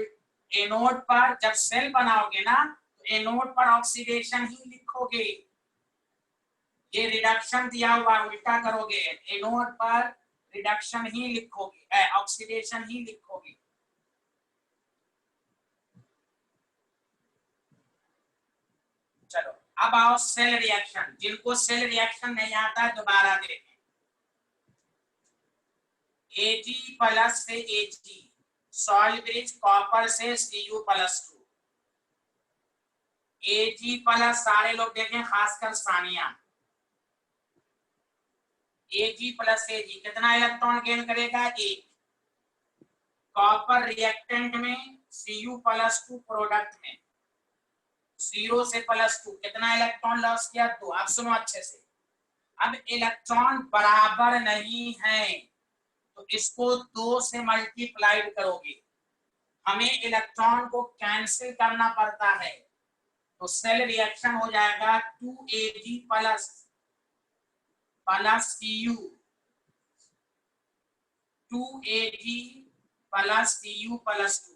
एनोड पर जब सेल बनाओगे ना तो एनोड पर ऑक्सीडेशन ही लिखोगे, ये रिडक्शन दिया हुआ उल्टा करोगे, एनोड पर रिडक्शन ही लिखोगे, ऑक्सीडेशन ही लिखोगे। चलो अब आओ सेल रिएक्शन, जिनको सेल रिएक्शन नहीं आता दोबारा देखें। Ag प्लस से Ag, सॉइल ब्रिज कॉपर से Cu+2, Ag प्लस, सारे लोग देखें खासकर सानिया, Ag प्लस Ag कितना इलेक्ट्रॉन गेन करेगा, एक। कॉपर रिएक्टेंट में Cu+2 प्रोडक्ट में 0 से +2 कितना इलेक्ट्रॉन लॉस किया, 2। अब सुनो अच्छे से, अब इलेक्ट्रॉन बराबर नहीं है तो इसको 2 से मल्टीप्लाइड करोगे, हमें इलेक्ट्रॉन को कैंसिल करना पड़ता है, तो सेल रिएक्शन हो जाएगा 2Ag plus Cu, 2Ag plus Cu+2।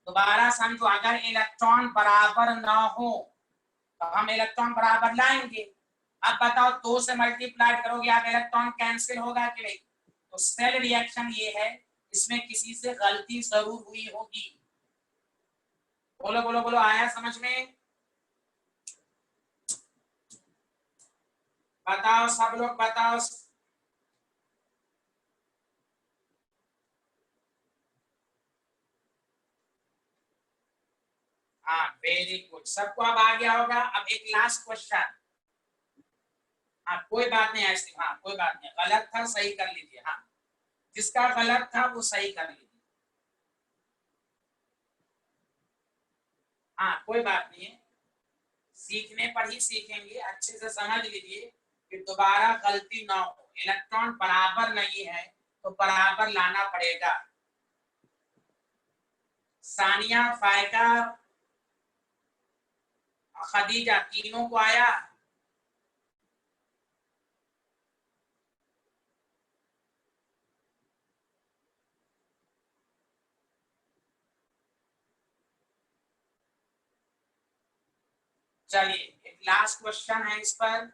दोबारा समझो, अगर इलेक्ट्रॉन बराबर ना हो तो हम इलेक्ट्रॉन बराबर लाएंगे। अब बताओ 2 से मल्टीप्लाई करोगे आप, इलेक्ट्रॉन कैंसिल होगा कि नहीं। तो सेल रिएक्शन ये है, इसमें किसी से गलती जरूर हुई होगी। बोलो बोलो बोलो, आया समझ में? बताओ सब लोग बताओ। हाँ वेरी गुड, सबको अब आ गया होगा। अब एक लास्ट क्वेश्चन, हाँ कोई बात नहीं ऐसी, हाँ कोई बात नहीं, गलत था सही कर लीजिए, हाँ जिसका गलत था वो सही कर लीजिए, हाँ कोई बात नहीं है, सीखने पर ही सीखेंगे। अच्छे से समझ लीजिए कि दोबारा गलती ना हो, इलेक्ट्रॉन बराबर नहीं है तो बराबर लाना पड़ेगा। सानिया, फायका, खदीजा, तीनों को आया। चलिए एक लास्ट क्वेश्चन है इस पर,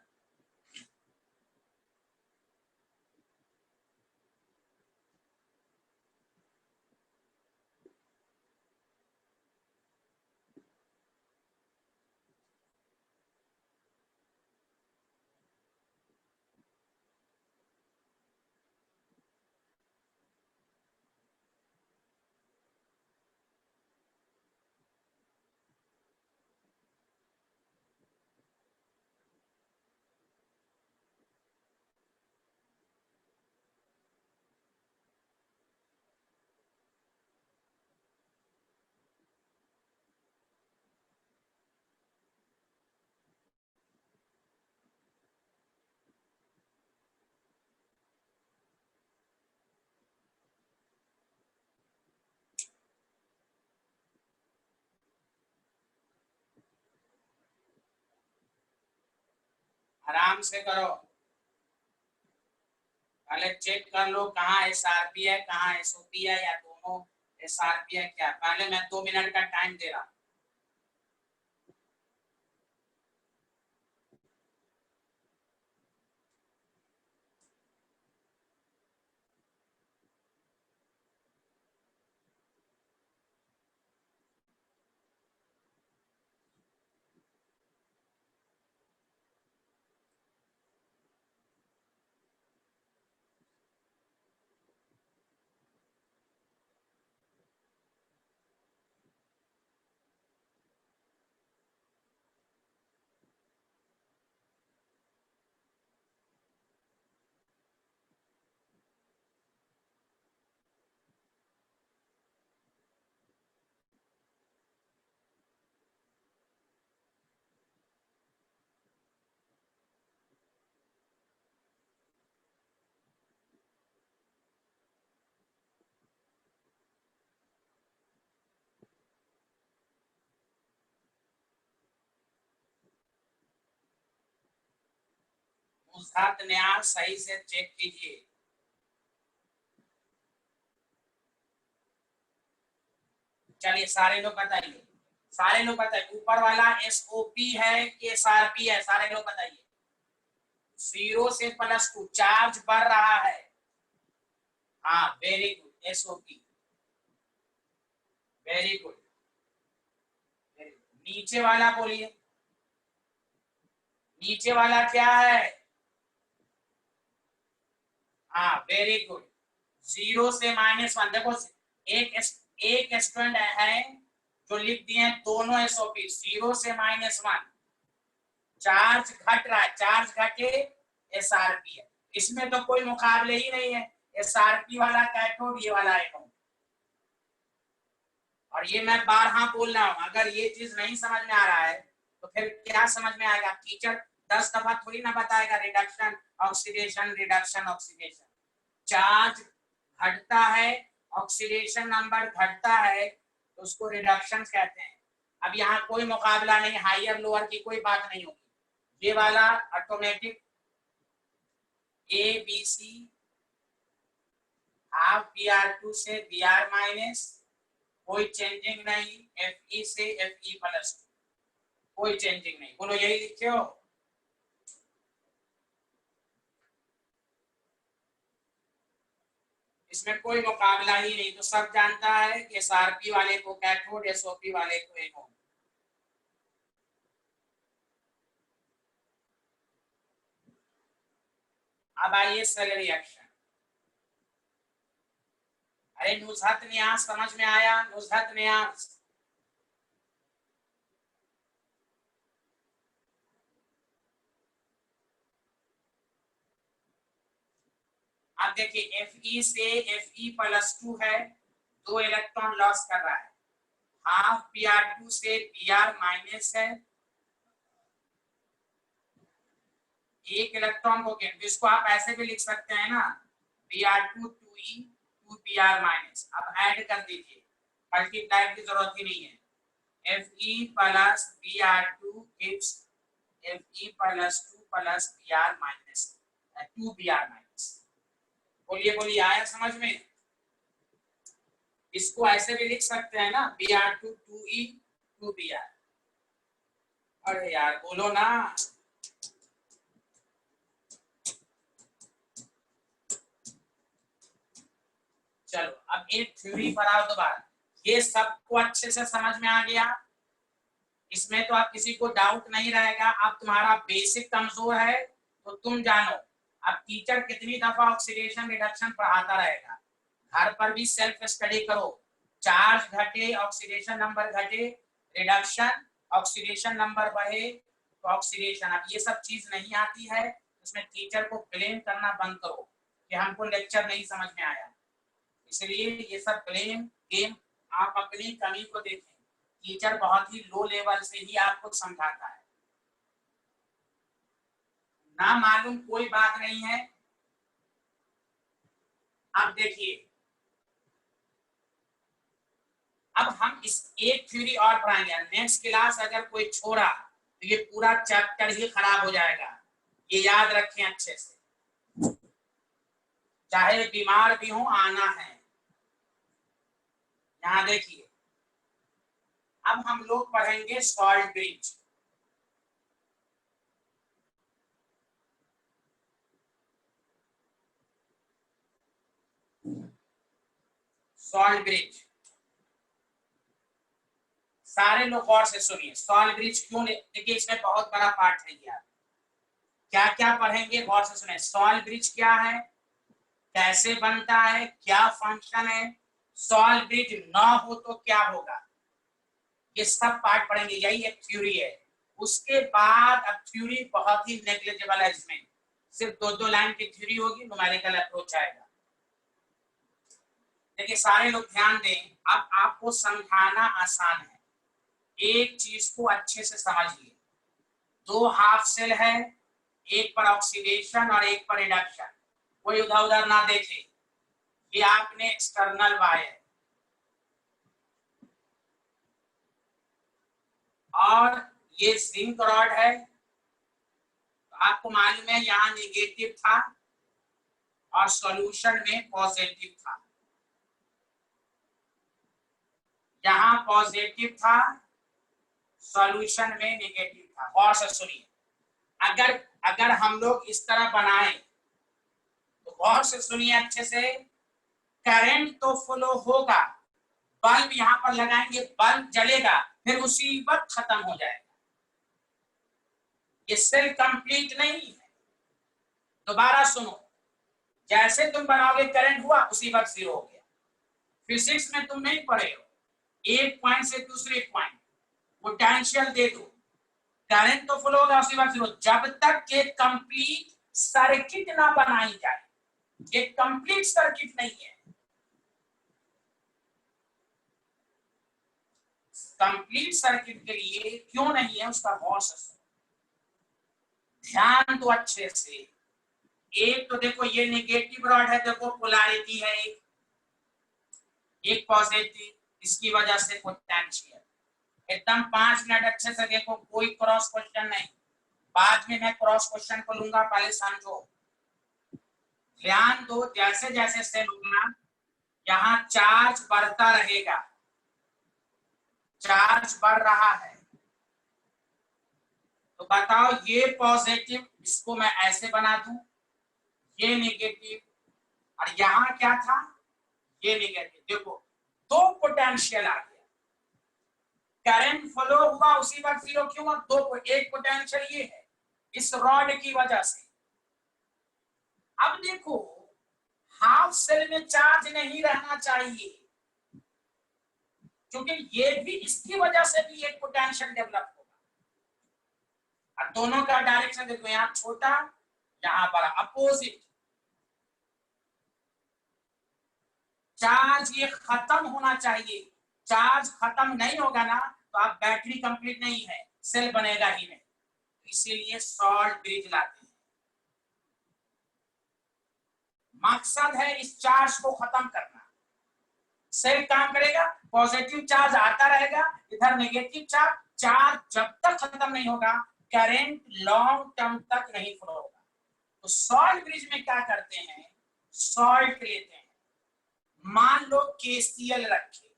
आराम से करो, पहले चेक कर लो कहाँ एसआरपी है कहाँ एसओपी है, या दोनों एसआरपी है क्या। पहले मैं 2 मिनट का टाइम दे रहा हूँ। नुसरत न्याज सही से चेक कीजिए। चलिए सारे लोग बताइए, सारे लोग बताइए, ऊपर वाला एसओपी है कि एसआरपी है, सारे लोग बताइए। 0 से +2 चार्ज बढ़ रहा है। हाँ very good, SOP, very good. नीचे वाला बोलिए, नीचे वाला क्या है? हाँ वेरी गुड, 0 से -1। देखो एक स्टूडेंट है जो लिख दिए दोनों एसओपी, 0 से -1 चार्ज घट रहा है, चार्ज घटे एसआरपी है। इसमें तो कोई मुकाबले ही नहीं है, एसआरपी वाला कैथोड, ये वाला एनोड। और ये मैं बारहा बोल रहा हूं, अगर ये चीज नहीं समझ में आ रहा है तो फिर क्या समझ में आएगा? टीचर 10 दफा थोड़ी ना बताएगा reduction oxidation, reduction oxidation. Charge घटता है, ऑक्सीडेशन नंबर घटता है, तो उसको रिडक्शन कहते हैं। अब यहाँ कोई मुकाबला नहीं, हाइयर लोअर की कोई बात नहीं होगी। ये वाला automatic A B C, half Br2 से Br-, कोई चेंजिंग नहीं, Fe से Fe+, कोई चेंजिंग नहीं। बोलो यही लिखे हो? इसमें कोई मुकाबला ही नहीं, तो सब जानता है कि एसआरपी वाले को कैथोड, एसओपी वाले को एनोड। अब आइए सेल रिएक्शन। अरे नुसरत न्याज समझ में आया? नुसरत न्याज, अब देखिए Fe से Fe+2 है, 2 इलेक्ट्रॉन लॉस कर रहा है। हाफ Br2 से Br- है, 1 इलेक्ट्रॉन को गेन। इसको आप ऐसे भी लिख सकते हैं ना, Br2 2e 2 Br-। अब ऐड कर दीजिए, मल्टीप्लाई की जरूरत ही नहीं है। Fe plus Br2 gives Fe +2 plus Br-, 2 Br-। बोलिए बोलिए, आया समझ में? इसको ऐसे भी लिख सकते हैं ना, Br2 2e 2 Br। अरे यार बोलो ना। चलो अब एक थ्योरी पर आओ दोबारा। ये सबको अच्छे से समझ में आ गया? इसमें तो आप किसी को डाउट नहीं रहेगा। अब तुम्हारा बेसिक कमजोर है तो तुम जानो, अब टीचर कितनी दफा ऑक्सीडेशन रिडक्शन पढ़ाता रहेगा। घर पर भी सेल्फ स्टडी करो। चार्ज घटे, ऑक्सीडेशन नंबर घटे, रिडक्शन, ऑक्सीडेशन नंबर बढ़े तो ऑक्सीडेशन। अब ये सब चीज नहीं आती है, उसमें टीचर को ब्लेम करना बंद करो कि हमको लेक्चर नहीं समझ में आया। इसलिए ये सब ब्लेम गेम, आप अपनी कमी को देखें। टीचर बहुत ही लो लेवल से ही आपको समझाता है। ना मालूम कोई बात नहीं है। अब देखिए, अब हम इस एक थ्योरी और पढ़ाएंगे। नेक्स्ट क्लास अगर कोई छोड़ा तो ये पूरा चैप्टर ही खराब हो जाएगा, ये याद रखें अच्छे से। चाहे बीमार भी हो, आना है। यहाँ देखिए, अब हम लोग पढ़ेंगे सॉल्ट ब्रिज। सॉल्ट ब्रिज सारे लोग गौर से सुनिए। सॉल्ट ब्रिज क्यों? देखिए इसमें बहुत बड़ा पार्ट है यार। क्या क्या पढ़ेंगे, गौर से सुने। सॉल्ट ब्रिज क्या है, कैसे बनता है, क्या फंक्शन है, सॉल्ट ब्रिज ना हो तो क्या होगा, ये सब पार्ट पढ़ेंगे। यही एक थ्योरी है। उसके बाद अब थ्योरी बहुत ही नेग्लिजिबल है, इसमें सिर्फ 2-2 लाइन की थ्योरी होगी, न्यूमेरिकल अप्रोच आएगा। देखिए सारे लोग ध्यान दें, अब आपको समझाना आसान है। एक चीज को अच्छे से समझिए। 2 हाफ सेल है, एक पर ऑक्सीडेशन और एक पर रिडक्शन। कोई उधर उधर ना देखे। ये आपने एक्सटर्नल वायर और ये जिंक रॉड है। आपको मालूम है यहाँ नेगेटिव था और सॉल्यूशन में पॉजिटिव था, यहाँ पॉजिटिव था, सॉल्यूशन में नेगेटिव था। और से सुनिए, अगर अगर हम लोग इस तरह बनाए तो गौर से सुनिए अच्छे से, करंट तो फ्लो होगा, बल्ब यहां पर लगाएंगे, बल्ब जलेगा, फिर उसी वक्त खत्म हो जाएगा। ये सेल कंप्लीट नहीं है। दोबारा सुनो, जैसे तुम बनाओगे करंट हुआ उसी वक्त जीरो हो गया। फिजिक्स में तुम नहीं पढ़े हो, एक पॉइंट से दूसरे पॉइंट पोटेंशियल दे दो, करंट तो फ्लो होगा उसी वक्त जीरो, जब तक के कंप्लीट सर्किट ना बनाई जाए। ये कंप्लीट सर्किट नहीं है। कंप्लीट सर्किट के लिए क्यों नहीं है उसका गौर से ध्यान दो अच्छे से। एक तो देखो ये नेगेटिव रॉड है, देखो पोलैरिटी है, एक पॉजिटिव, इसकी वजह से पोटेंशियल। एकदम 5 मिनट अच्छे से देखो, कोई क्रॉस क्वेश्चन नहीं, बाद में मैं क्रॉस क्वेश्चन को लूंगा, पहले समझो, ध्यान दो। जैसे जैसे सेल होगा यहाँ चार्ज बढ़ता रहेगा, चार्ज बढ़ रहा है, तो बताओ ये पॉजिटिव, इसको मैं ऐसे बना दूं, ये नेगेटिव, और यहाँ क्या था, ये नेगेटिव। देखो दो पोटेंशियल आ गया, करंट फ्लो हुआ उसी वक्त जीरो क्यों हुआ, दो, एक पोटेंशियल ये है इस रॉड की वजह से। अब देखो हाफ सेल में चार्ज नहीं रहना चाहिए, क्योंकि ये भी इसकी वजह से भी एक पोटेंशियल डेवलप होगा। और दोनों का डायरेक्शन देखो, यहाँ छोटा, यहाँ बड़ा, अपोजिट। चार्ज ये खत्म होना चाहिए, चार्ज खत्म नहीं होगा ना तो आप बैटरी कंप्लीट नहीं है, सेल बनेगा ही नहीं। इसीलिए सॉल्ट ब्रिज लाते हैं, मकसद है इस चार्ज को खत्म करना। सेल काम करेगा, पॉजिटिव चार्ज आता रहेगा, इधर नेगेटिव चार्ज, चार्ज जब तक खत्म नहीं होगा करंट लॉन्ग टर्म तक नहीं फ्लो होगा। तो सॉल्ट ब्रिज में क्या करते हैं, सॉल्ट लेते हैं, मान लो KCl रखे,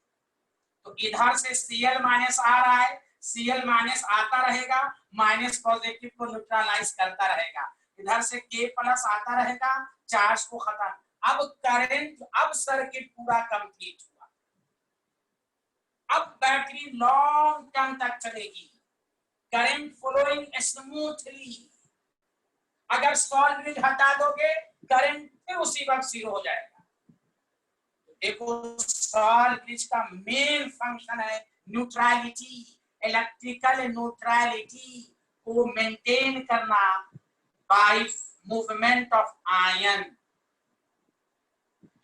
तो इधर से Cl माइनस आ रहा है, Cl माइनस आता रहेगा, माइनस पॉजिटिव को न्यूट्रलाइज करता रहेगा, इधर से K प्लस आता रहेगा, चार्ज को खत्म। अब करंट, अब सर्किट पूरा कंप्लीट हुआ, अब बैटरी लॉन्ग टर्म तक चलेगी, करंट फ्लोइंग स्मूथली। अगर सॉल्ट ब्रिज हटा दोगे करंट फिर उसी वक्त जीरो हो जाएगा। देखो सॉल्ट ब्रिज का मेन फंक्शन है न्यूट्रलिटी, इलेक्ट्रिकल न्यूट्रलिटी को मेंटेन करना बाय मूवमेंट ऑफ आयन।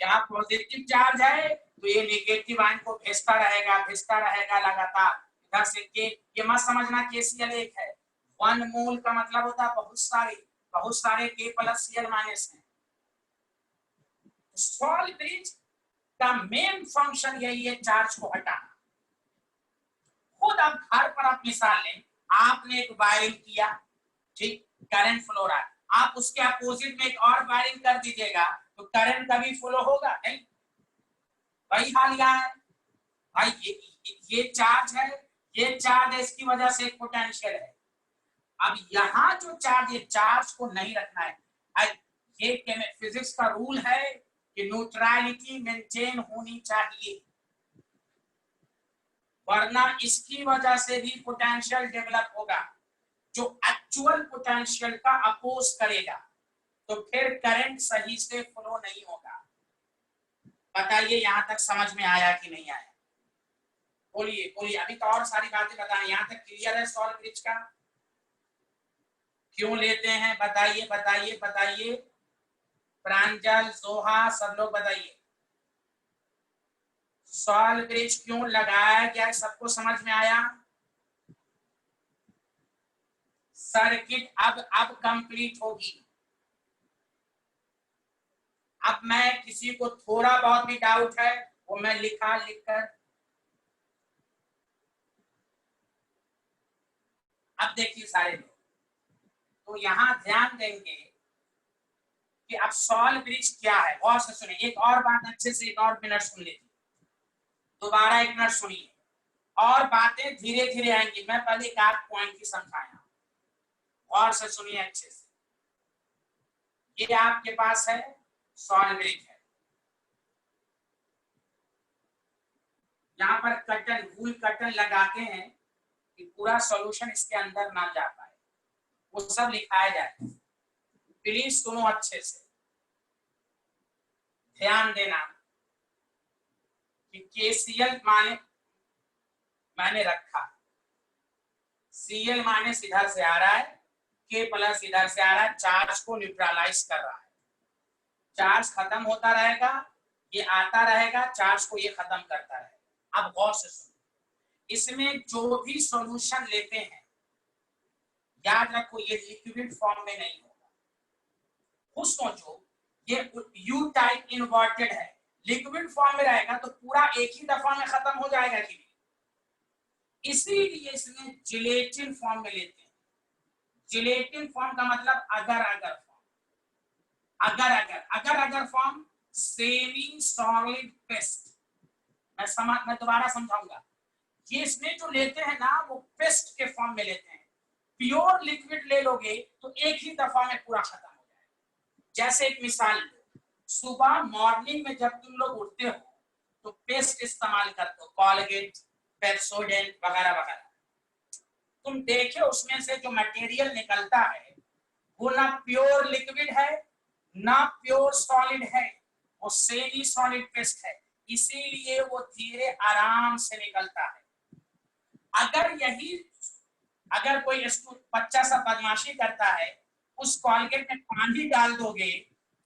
यहाँ पॉजिटिव चार्ज है तो ये नेगेटिव आयन को भेजता रहेगा लगातार। इधर से के, ये मत समझना KCl एक है, 1 मोल का मतलब होता है बहुत सारे K प्लस Cl माइनस है। सॉल्ट ब्रिज का मेन फंक्शन यही है, चार्ज को हटाना। खुद आप घर पर आप मिसाल लें, आपने एक वायरिंग किया, ठीक, करंट फ्लो रहा है, आप उसके अपोजिट में एक और वायरिंग कर दीजिएगा तो करंट कभी फ्लो होगा नहीं। वही हाल यहाँ है भाई, ये चार्ज है, ये चार्ज है, इसकी वजह से एक पोटेंशियल है। अब यहाँ जो चार्ज, ये चार्ज को नहीं रखना है। ये फिजिक्स का रूल है कि न्यूट्रलिटी मेंटेन होनी चाहिए, वरना इसकी वजह से भी पोटेंशियल डेवलप होगा जो एक्चुअल पोटेंशियल का अपोज करेगा, तो फिर करंट सही से फ्लो नहीं होगा। बताइए यहाँ तक समझ में आया कि नहीं आया? बोलिए, अभी तो और सारी बातें बताएं, यहाँ तक क्लियर है सॉल्ट ब्रिज का? क्यों लेते हैं बताइए, प्रांजल, जोहा, सब लोग बताइए, सॉल्ट ब्रिज क्यों लगाया गया, सबको समझ में आया? सर्किट अब कंप्लीट होगी। अब मैं किसी को थोड़ा बहुत भी डाउट है वो मैं लिखकर, अब देखिए सारे लोग, तो यहाँ ध्यान देंगे कि अब सॉल्ट ब्रिज क्या है, गौर से सुनिए। एक और बात अच्छे से, एक और मिनट सुन लीजिए, दोबारा एक मिनट सुनिए, और बातें धीरे धीरे आएंगी। मैं पहले एक आध पॉइंट की समझाया, गौर से सुनिए अच्छे से। ये आपके पास है सॉल्ट ब्रिज है, यहाँ पर कटन, वूल कटन लगाते हैं कि पूरा सॉल्यूशन इसके अंदर ना जा पाए, वो सब लिखाया जाता है। प्लीज सुनो अच्छे से, ध्यान देना कि KCl माने मैंने रखा, Cl माइनस इधर से आ रहा है, K प्लस इधर से आ रहा है, चार्ज को न्यूट्रलाइज कर रहा है। चार्ज खत्म होता रहेगा, ये आता रहेगा, चार्ज को ये खत्म करता रहेगा। अब गौर से सुनो, इसमें जो भी सॉल्यूशन लेते हैं, याद रखो ये लिक्विड फॉर्म में नहीं होगा। खुद सोचो, ये यू टाइप इन्वर्टेड है, लिक्विड फॉर्म में रहेगा तो पूरा एक ही दफा में खत्म हो जाएगा कि नहीं। इसीलिए इसमें जिलेटिन फॉर्म में लेते हैं। जिलेटिन फॉर्म का मतलब अगर अगर फॉर्म, अगर अगर फॉर्म, सेमी सॉलिड पेस्ट। मैं दोबारा समझाऊंगा, ये इसमें जो लेते हैं ना वो पेस्ट के फॉर्म में लेते हैं। प्योर लिक्विड ले लोगे तो एक ही दफा में पूरा खत्म हो जाएगा। जैसे एक मिसाल लो, सुबह मॉर्निंग में जब तुम लोग उठते हो तो पेस्ट इस्तेमाल करते हो, कॉलगेट, पेप्सोडेंट वगैरह वगैरह। तुम देखे उसमें से जो मटेरियल निकलता है वो ना प्योर लिक्विड है ना प्योर सॉलिड है, वो सेमी सॉलिड पेस्ट है, इसीलिए वो धीरे आराम से निकलता है। अगर कोई बच्चा सा बदमाशी करता है, उस कॉलगेट में पानी डाल दोगे,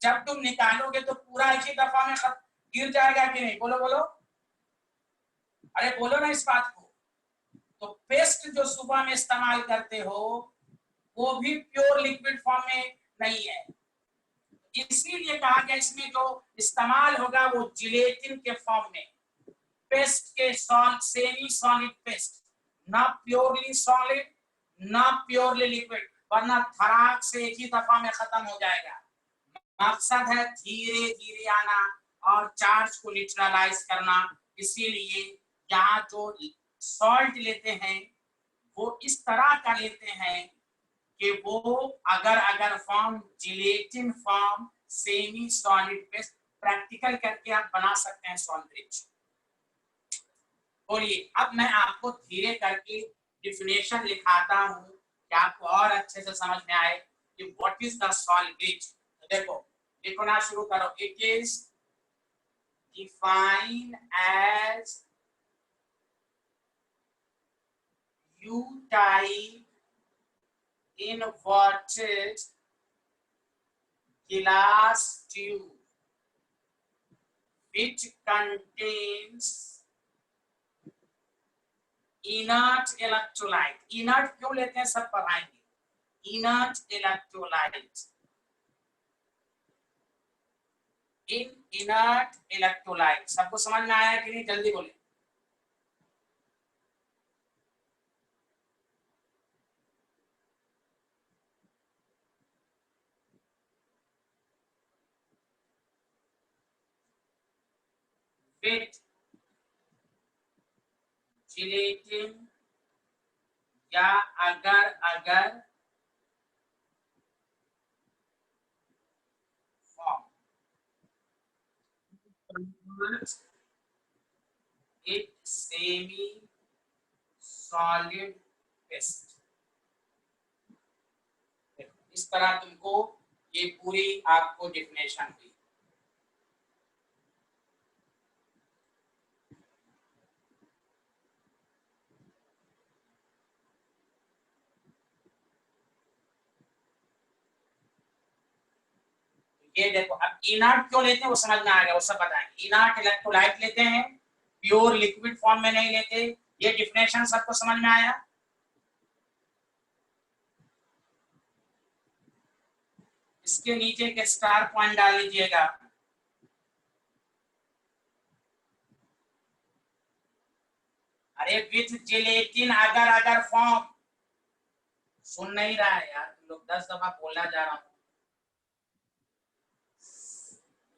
जब तुम निकालोगे तो पूरा एक ही दफा में गिर जाएगा कि नहीं? बोलो बोलो, अरे बोलो ना इस बात को। तो पेस्ट जो सुबह में इस्तेमाल करते हो वो भी प्योर लिक्विड फॉर्म में नहीं है, इसीलिए कहा गया इसमें जो इस्तेमाल होगा वो जिलेटिन के फॉर्म में, पेस्ट के सेमी सॉलिड पेस्ट, ना प्योरली सॉलिड ना प्योरली लिक्विड, वरना धड़ाक से एक ही दफा में खत्म हो जाएगा। मकसद है धीरे धीरे आना और चार्ज को न्यूट्रलाइज करना। इसीलिए यहाँ जो सॉल्ट लेते हैं वो इस तरह का लेते हैं कि वो अगर form, gelatin form, semi solid paste, practical करके आप बना सकते हैं सॉल्ट ब्रिज। बोलिए, अब मैं आपको धीरे करके डिफिनेशन लिखाता हूं कि आपको और अच्छे से समझ में आए कि what is the salt bridge. देखो लिखना शुरू करो। It is defined as you type inverted glass tube which contains inert electrolyte। inert क्यों लेते हैं सब पढ़ाएंगे। inert electrolyte, inert electrolyte सबको समझ में आया कि नहीं? जल्दी बोले। with gelatin या अगर form, it semi solid paste। इस तरह तुमको ये पूरी आपको डिफिनेशन हुई। ये देखो, अब इनर्ट क्यों लेते हैं वो समझ में आ गया, वो सब बताएंगे। इनर्ट इलेक्ट्रोलाइट लेते हैं, प्योर लिक्विड फॉर्म में नहीं लेते। ये डिफिनेशन सबको समझ में आया? इसके नीचे के स्टार पॉइंट डाल लीजिएगा। अरे विथ जिलेटिन अगर फॉर्म, सुन नहीं रहा है यार, तुम लोग 10 दफा बोलना जा रहा हूँ।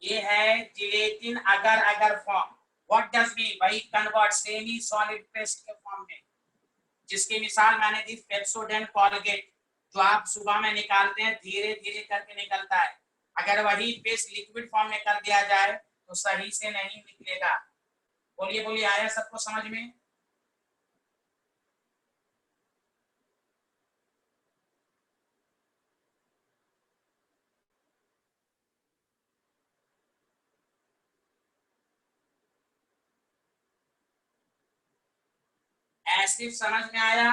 ये है जिलेटिन अगर अगर फॉर्म। व्हाट डज मीन, वही कन्वर्ट सेमी सॉलिड पेस्ट के फॉर्म में, जिसकी मिसाल मैंने दी पेप्सोडेंट कोलगेट, जो आप सुबह में निकालते हैं, धीरे धीरे करके निकलता है। अगर वही पेस्ट लिक्विड फॉर्म में कर दिया जाए तो सही से नहीं निकलेगा। बोलिए बोलिए, आया सबको समझ में? एसिड समझ में आया?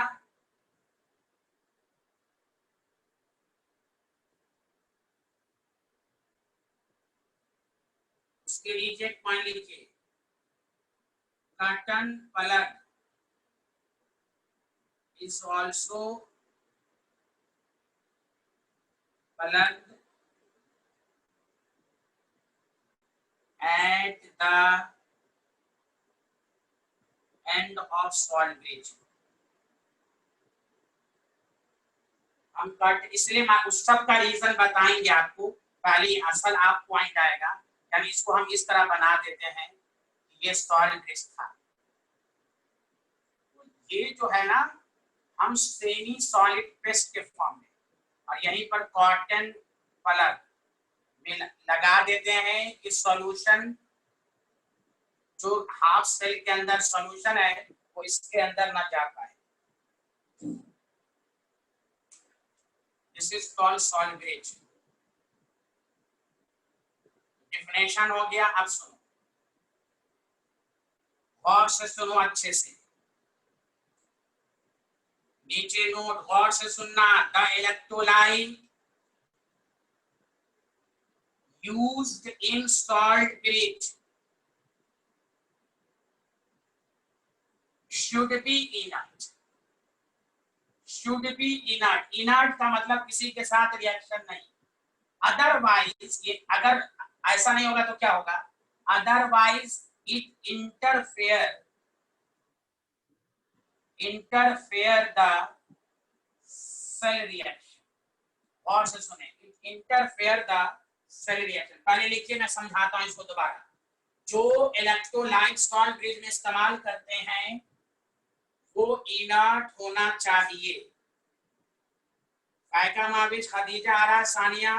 उसके नीचे एक पॉइंट लिखिए, cotton plug is also plugged at the end of salt bridge। हम कट इसलिए उस सब का रीजन बताएंगे आपको, पहले असल आप पॉइंट आएगा, यानी इसको हम इस तरह बना देते हैं, ये सॉल्ट ब्रिज था। तो ये जो है ना, हम सेमी सॉलिड पेस्ट के फॉर्म में, और यहीं पर कॉटन प्लग में लगा देते हैं कि सॉल्यूशन जो हाफ सेल के अंदर सॉल्यूशन है वो इसके अंदर ना जा पाए। This is called salt bridge. Definition हो गया। अब सुनो, गौर से सुनो, अच्छे से नीचे नोट, गौर से सुनना। The electrolyte used in salt bridge should be inert। should be inert, inert का मतलब किसी के साथ रिएक्शन नहीं। अदरवाइज, ये अगर ऐसा नहीं होगा तो क्या होगा, otherwise it interfere the cell reaction. और से सुने, it interfere the cell reaction. पहले लिखिए, मैं समझाता हूं इसको दोबारा। जो इलेक्ट्रोलाइट सॉल्ट ब्रिज में इस्तेमाल करते हैं वो इनर्ट होना चाहिए। फायका माविज, खदीजा आरा, सानिया,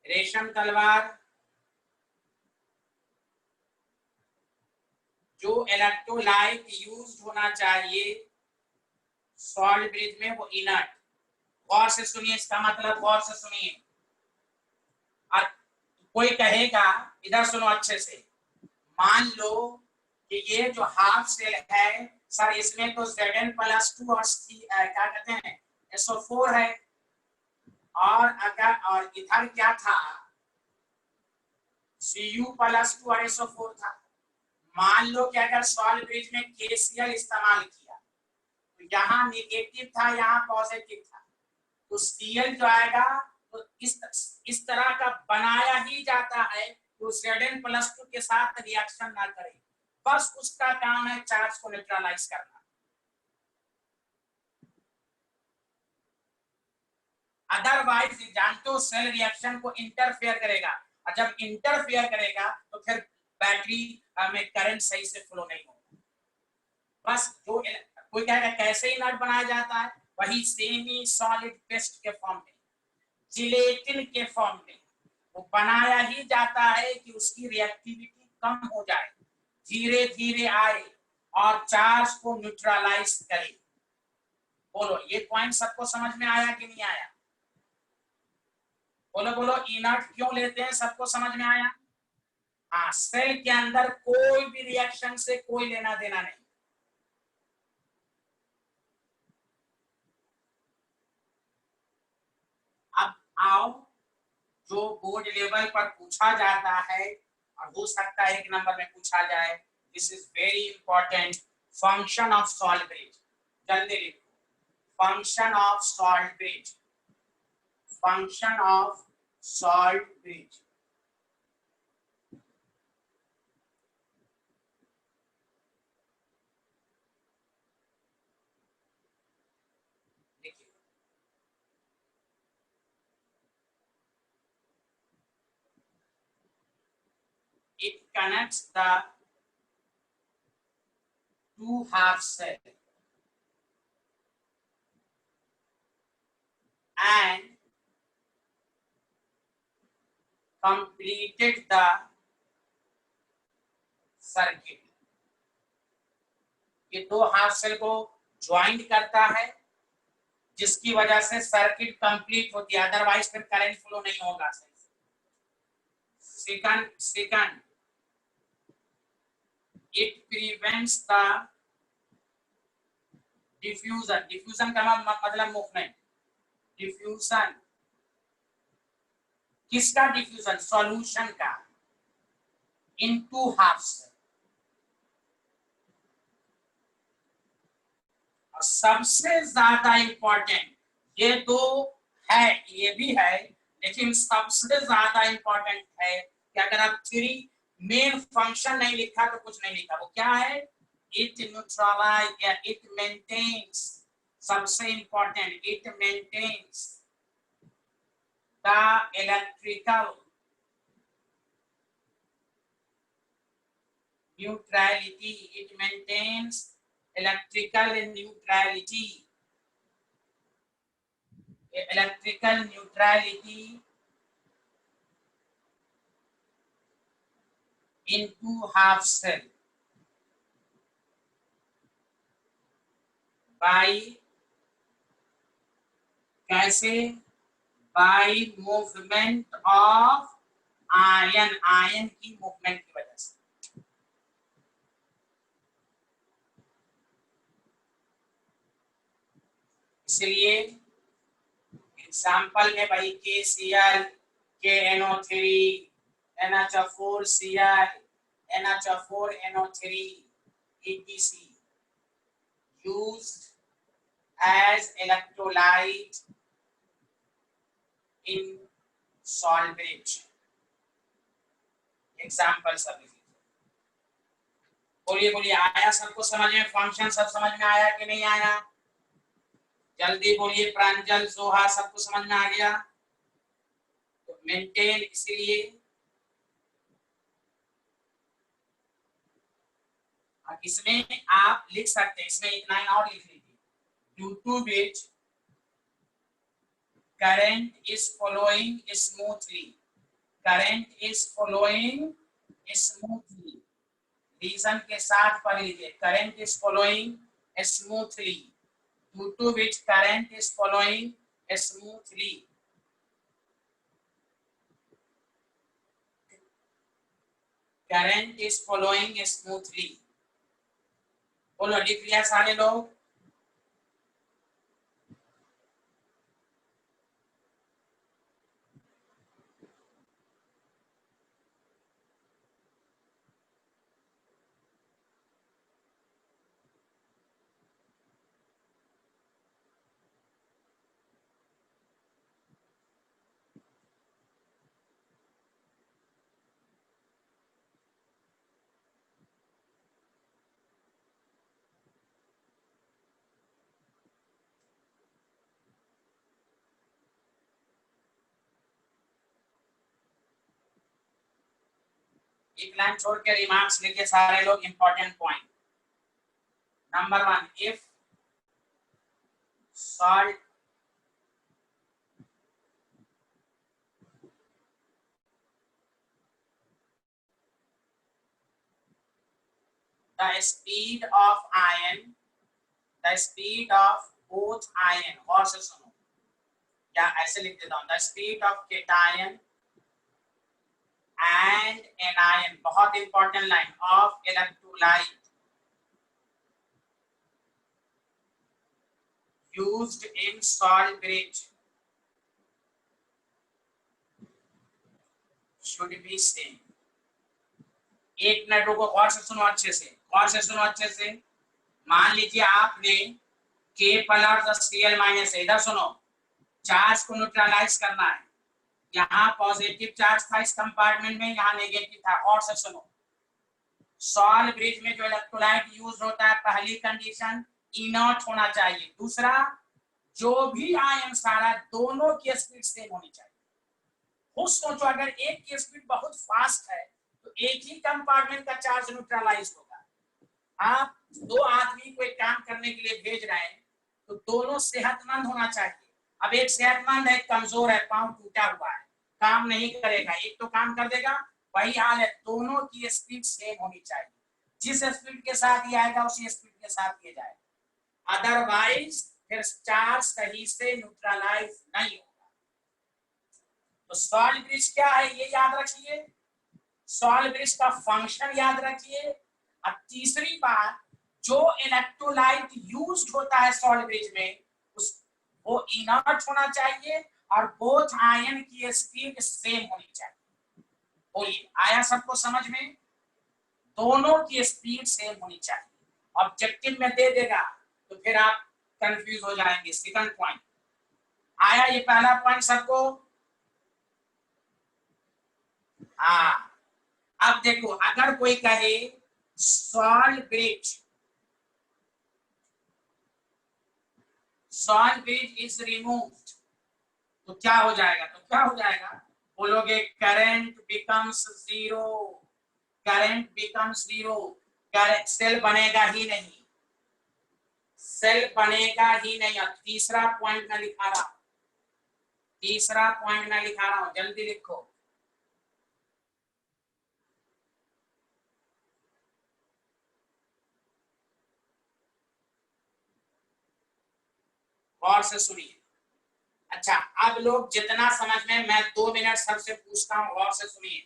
रेशम तलवार, जो इलेक्ट्रोलाइट यूज होना चाहिए सॉल्ट ब्रिज में वो इनर्ट। गौर से सुनिए, इसका मतलब गौर से सुनिए। कोई कहेगा, इधर सुनो अच्छे से, मान लो कि ये जो हाफ सेल है सर, इसमें तो Zn+2 और क्या कहते हैं SO4 है, और अगर और इधर क्या था, Cu+2 और SO4 था। मान लो कि अगर सॉल्ट ब्रिज में KCl इस्तेमाल किया तो यहाँ निगेटिव था, यहाँ पॉजिटिव था, तो Cl जो आएगा तो इस तरह का बनाया ही जाता है तो Zn+2 के साथ रिएक्शन ना करे, बस उसका काम है चार्ज को न्यूट्रलाइज करना। अदरवाइज जानते हो सेल रिएक्शन को इंटरफेयर करेगा, और जब इंटरफेयर करेगा तो फिर बैटरी में करंट सही से फ्लो नहीं होगा। बस जो कोई कहेगा कैसे इनर्ट बनाया जाता है, वही सेमी सॉलिड पेस्ट के फॉर्म में, जिलेटिन के फॉर्म में वो बनाया ही जाता है कि उसकी रिएक्टिविटी कम हो जाए, धीरे धीरे आए और चार्ज को न्यूट्रलाइज करे। बोलो, ये पॉइंट सबको समझ में आया कि नहीं आया? बोलो बोलो, इनर्ट क्यों लेते हैं, सबको समझ में आया? हाँ, सेल के अंदर कोई भी रिएक्शन से कोई लेना देना नहीं। अब आओ, जो बोर्ड लेवल पर पूछा जाता है और हो सकता है 1 नंबर में पूछा जाए, this is very important, function of salt bridge. जल्दी लिखो, function of salt bridge, function of salt bridge. connects the two half cell and completed the circuit. ये दो हाफ सेल को ज्वाइंट करता है जिसकी वजह से सर्किट कंप्लीट होती है, अदरवाइज फिर करंट फ्लो नहीं होगा। Second it prevents the diffusion का मतलब मूवमेंट। डिफ्यूजन किसका? डिफ्यूजन सॉल्यूशन का इन टू हाफ्स। और सबसे ज्यादा इंपॉर्टेंट ये दो है, ये भी है, लेकिन सबसे ज्यादा इंपॉर्टेंट है कि अगर आप थ्री मेन फंक्शन नहीं लिखा तो कुछ नहीं लिखा। वो क्या है? इट न्यूट्रलाइज या इट मेंटेन्स, सबसे important, it maintains the electrical neutrality, it maintains electrical neutrality, electrical neutrality in two half cell by कैसे? by movement of ion, ion की मूवमेंट की वजह से। इसलिए एग्जाम्पल में भाई KCl, KNO3, NH4Cl, NH4NO3 etc. used as electrolyte in solvent। Example सब बोलिए बोलिए, आया सबको समझ में? फंक्शन सब समझ में आया कि नहीं आया? जल्दी बोलिए, प्रांजल, सोहा, सबको समझ में आ गया? तो मेंटेन, इसलिए इसमें आप लिख सकते हैं, इसमें एक लाइन और लिख लीजिए, due to which current is flowing smoothly, current is flowing smoothly. Reason के साथ पढ़ लीजिए, current is flowing smoothly, due to which current is flowing smoothly. Current is flowing smoothly. बोलो, लिख लिया सारे लोग? एक लाइन छोड़ के रिमार्क्स लिखे सारे लोग, important point. Number 1, if salt the speed of ion, the speed of both ion, और से सुनो, या ऐसे लिख देता हूं, the speed of cation and anion, बहुत important line, of electrolyte used in salt bridge should be same। एक मिनट रुको, और से सुनो अच्छे से, और से सुनो अच्छे से। मान लीजिए आपने K प्लस Cl माइनस, इधर सुनो, चार्ज को न्यूट्रलाइज करना है। यहाँ पॉजिटिव चार्ज था इस कंपार्टमेंट में, यहाँ नेगेटिव था। और से सुनो, सॉल्ट ब्रिज में जो इलेक्ट्रोलाइट यूज होता है, पहली कंडीशन E नॉट होना चाहिए, दूसरा जो भी आयन सारा दोनों की स्पीड सेम होनी चाहिए। खुद सोचो, अगर एक की स्पीड बहुत फास्ट है तो एक ही कंपार्टमेंट का चार्ज न्यूट्रलाइज होगा। आप दो आदमी को एक काम करने के लिए भेज रहे हैं तो दोनों सेहतमंद होना चाहिए। अब एक सेहतमंद है, कमजोर है, पांव टूटा हुआ है, काम नहीं करेगा, एक तो काम कर देगा। वही हाल है, दोनों की स्पीड सेम होनी चाहिए। जिस स्पीड के साथ ये आएगा उसी स्पीड के साथ ये जाएगा, अदरवाइज फिर चार्ज सही से न्यूट्रलाइज नहीं होगा। तो सॉलिड ब्रिज क्या है ये याद रखिए, सॉलिड ब्रिज का फंक्शन याद रखिए। अब तीसरी बात, जो इलेक्ट्रोलाइट यूज्ड होता है सॉलिड ब्रिज में उस वो इनर्ट होना चाहिए और बोथ आयन की स्पीड सेम होनी चाहिए। बोलिए आया सबको समझ में? दोनों की स्पीड सेम होनी चाहिए। ऑब्जेक्टिव में दे देगा तो फिर आप कंफ्यूज हो जाएंगे। सेकंड पॉइंट आया, ये पहला पॉइंट सबको? हाँ, अब देखो अगर कोई कहे सॉलिड ब्रिज इज रिमूव्ड तो क्या हो जाएगा? बोलोगे करंट बिकम्स जीरो, सेल बनेगा ही नहीं, अब तीसरा पॉइंट मैं लिखा रहा हूं, जल्दी लिखो। और से सुनिए। अच्छा, अब लोग जितना समझ में, मैं 2 मिनट सबसे पूछता हूं, और से सुनिए।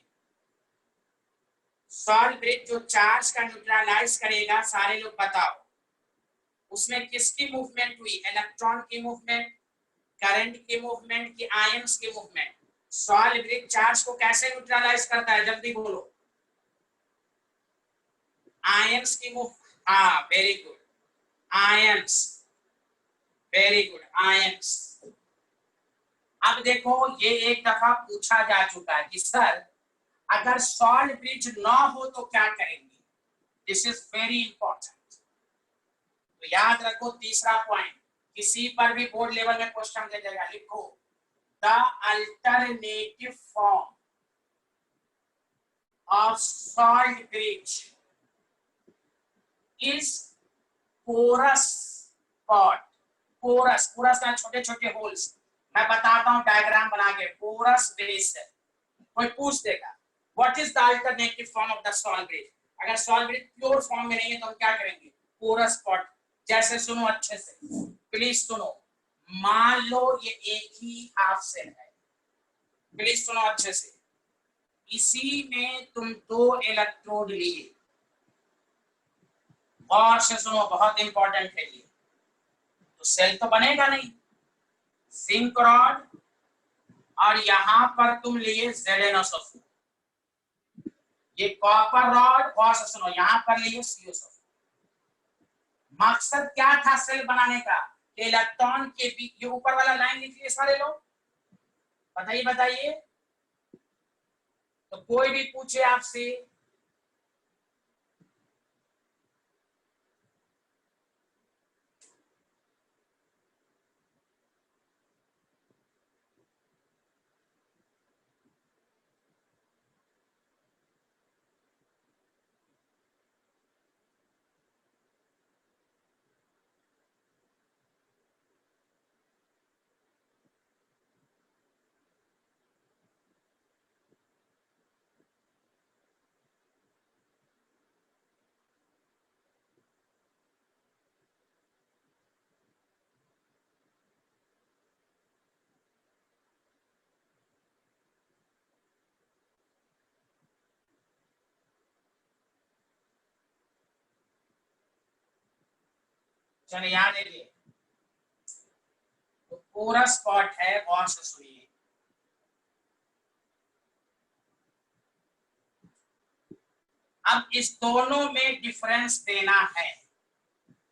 सॉलिड ब्रिज जो चार्ज का न्यूट्रलाइज करेगा, सारे लोग बताओ उसमें किसकी मूवमेंट हुई? इलेक्ट्रॉन की मूवमेंट, करंट की मूवमेंट की आयंस की मूवमेंट? सॉलिड ब्रिज चार्ज को कैसे न्यूट्रलाइज करता है? जल्दी बोलो। आयंस की मूव, हाँ very good, ions, very good, ions. अब देखो ये एक दफा पूछा जा चुका है कि सर अगर सॉलिड ब्रिज ना हो तो क्या करेंगे? This is very important. तो याद रखो तीसरा पॉइंट, किसी पर भी बोर्ड लेवल में क्वेश्चन दे देगा, लिखो the alternative form of solid bridge is porous pot. Porous का छोटे छोटे होल्स, मैं बताता हूं डायग्राम बना के। पोरस बेस है, कोई पूछ देगा what is the alternative form of the solid bridge. अगर सॉलिड ब्रिज प्योर फॉर्म में नहीं है तो हम क्या करेंगे? Porous pot. जैसे सुनो अच्छे से, प्लीज सुनो, मान लो ये एक ही हाफ सेल है, प्लीज सुनो अच्छे से। इसी में तुम 2 इलेक्ट्रोड लिए, और से सुनो बहुत इंपॉर्टेंट है ये, तो सेल तो बनेगा नहीं। जिंक रॉड और यहां पर तुम लिए ZnSO4, ये कॉपर रॉड, और से सुनो यहां पर लिए CuSO4। मकसद क्या था सेल बनाने का? इलेक्ट्रॉन के बीच, ये ऊपर वाला लाइन लिखिए सारे लोग, बताइए। तो कोई भी पूछे आपसे, चलो याद है ये तो पूरा स्पॉट है, और से सुनिए। अब इस दोनों में डिफरेंस देना है,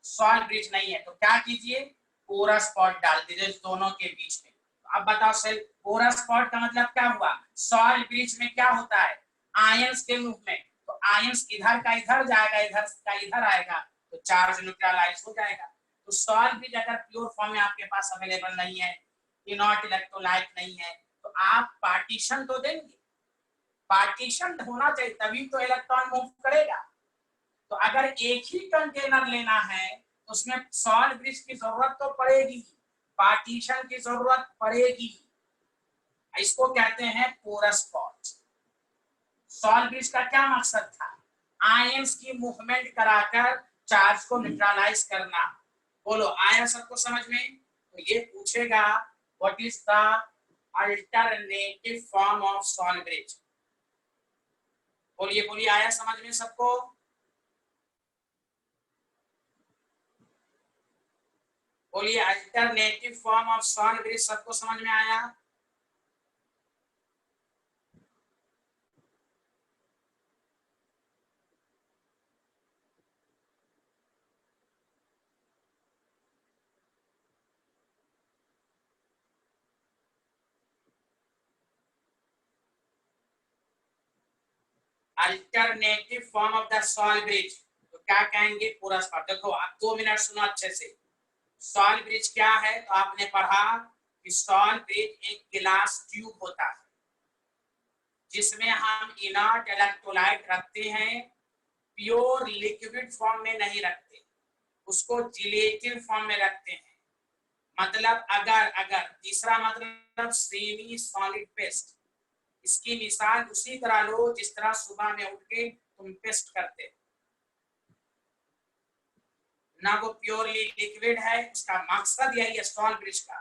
सॉलिड ब्रिज नहीं है तो क्या कीजिए? पूरा स्पॉट डाल दीजिए इस दोनों के बीच में। तो अब बताओ सेल, पूरा स्पॉट का मतलब क्या हुआ? सॉलिड ब्रिज में क्या होता है? आयंस के मूवमेंट, तो आयंस इधर का इधर जाएगा, इधर का इधर आएगा, तो चार्ज न्यूट्रलाइज हो जाएगा। तो सॉलिड ब्रिज अगर प्योर फॉर्म में आपके पास अवेलेबल नहीं है, इनॉट इलेक्ट्रोलाइट नहीं है, तो आप पार्टीशन तो देंगे, पार्टीशन होना चाहिए, तभी तो इलेक्ट्रॉन मूव करेगा। तो अगर एक ही कंटेनर लेना है तो उसमें सॉल्ट ब्रिज की जरूरत तो पड़ेगी, पार्टीशन की जरूरत पड़ेगी। इसको कहते हैं पोरस पॉट। सॉल्ट ब्रिज का क्या मकसद था? आयंस की मूवमेंट कराकर चार्ज को न्यूट्रलाइज करना। बोलो आया सबको समझ में? तो ये पूछेगा what is the alternative form of salt bridge. बोलिए बोलिए, आया समझ में सबको? बोलिए alternative form of salt bridge सबको समझ में आया? Alternative form of the salt bridge तो क्या कहेंगे? पूरा देखो आप 2 मिनट सुनो अच्छे से। सॉल्ट ब्रिज क्या है? तो आपने पढ़ा कि सॉल्ट ब्रिज एक गिलास ट्यूब होता है जिसमें हम इनर्ट इलेक्ट्रोलाइट रखते हैं, प्योर लिक्विड फॉर्म में नहीं रखते, उसको जिलेटिन फॉर्म में रखते हैं। मतलब अगर तीसरा मतलब सेमी सॉलिड पेस्ट। इसकी मिसाल उसी तरह लो जिस तरह सुबह में उठ के तुम पेस्ट करते, ना वो प्योरली लिक्विड है। उसका मकसद यही है सॉल्ट ब्रिज का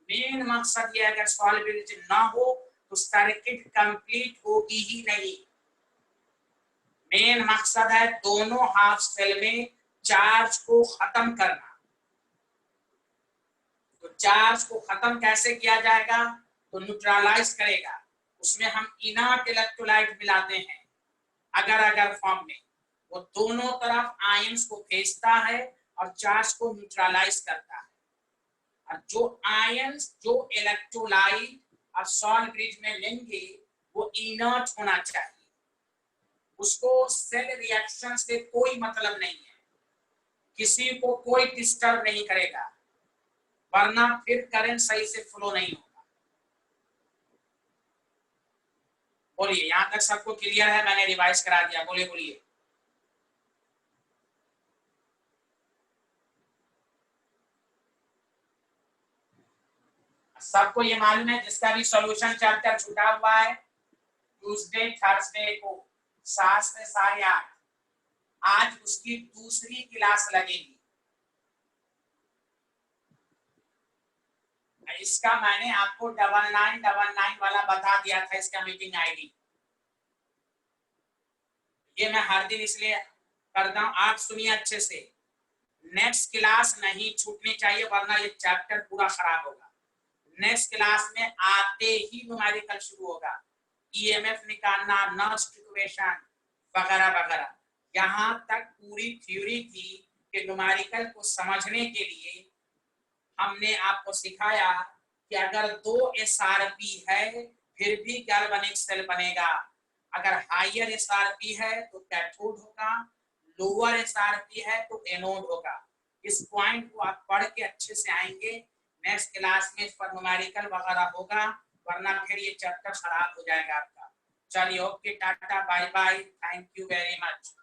मेन मकसद यह है, अगर सॉल्ट ब्रिज ना हो तो सर्किट कंप्लीट होगी ही नहीं। मेन मकसद है दोनों हाफ सेल में चार्ज को खत्म करना। तो चार्ज को खत्म कैसे किया जाएगा? तो न्यूट्रलाइज करेगा। उसमें हम इनर्ट इलेक्ट्रोलाइट मिलाते हैं अगर फॉर्म में, वो दोनों तरफ आयंस को भेजता है और चार्ज को न्यूट्रलाइज करता है। और जो आयंस जो इलेक्ट्रोलाइट और सॉल्ट ब्रिज में लेंगे वो इनर्ट होना चाहिए, उसको सेल रिएक्शन से कोई मतलब नहीं है, किसी को कोई डिस्टर्ब नहीं करेगा, वरना फिर करंट सही से फ्लो नहीं होगा। बोलिए यहां तक सबको क्लियर है? मैंने रिवाइज करा दिया, बोलिए बोलिए। सबको ये मालूम है जिसका भी सॉल्यूशन चैप्टर छूटा हुआ है ट्यूसडे थर्सडे को 7 से 8:30 आज उसकी दूसरी क्लास लगेगी। इसका मैंने आपको 9999 वाला बता दिया था, इसका मीटिंग आईडी। ये मैं हर दिन इसलिए करता हूं, आप सुनिए अच्छे से। नेक्स्ट क्लास नहीं छूटनी चाहिए वरना ये चैप्टर पूरा खराब होगा। नेक्स्ट क्लास में आते ही न्यूमेरिकल शुरू होगा, ईएमएफ निकालना, नर्स्ट इक्वेशन वगैरह वगैरह। यहाँ तक पूरी थ्योरी थी कि न्यूमेरिकल को समझने के लिए हमने आपको सिखाया कि अगर 2 एसआरपी है फिर भी गैल्वेनिक सेल बनेगा। अगर हायर एसआरपी है तो कैथोड होगा, लोअर एसआरपी है तो एनोड होगा। इस पॉइंट को आप पढ़ के अच्छे से आएंगे। नेक्स्ट क्लास में इस पर न्यूमेरिकल वगैरह होगा, वरना फिर ये चैप्टर खराब हो जाएगा आपका। चलिए okay, tata bye bye, thank you very much.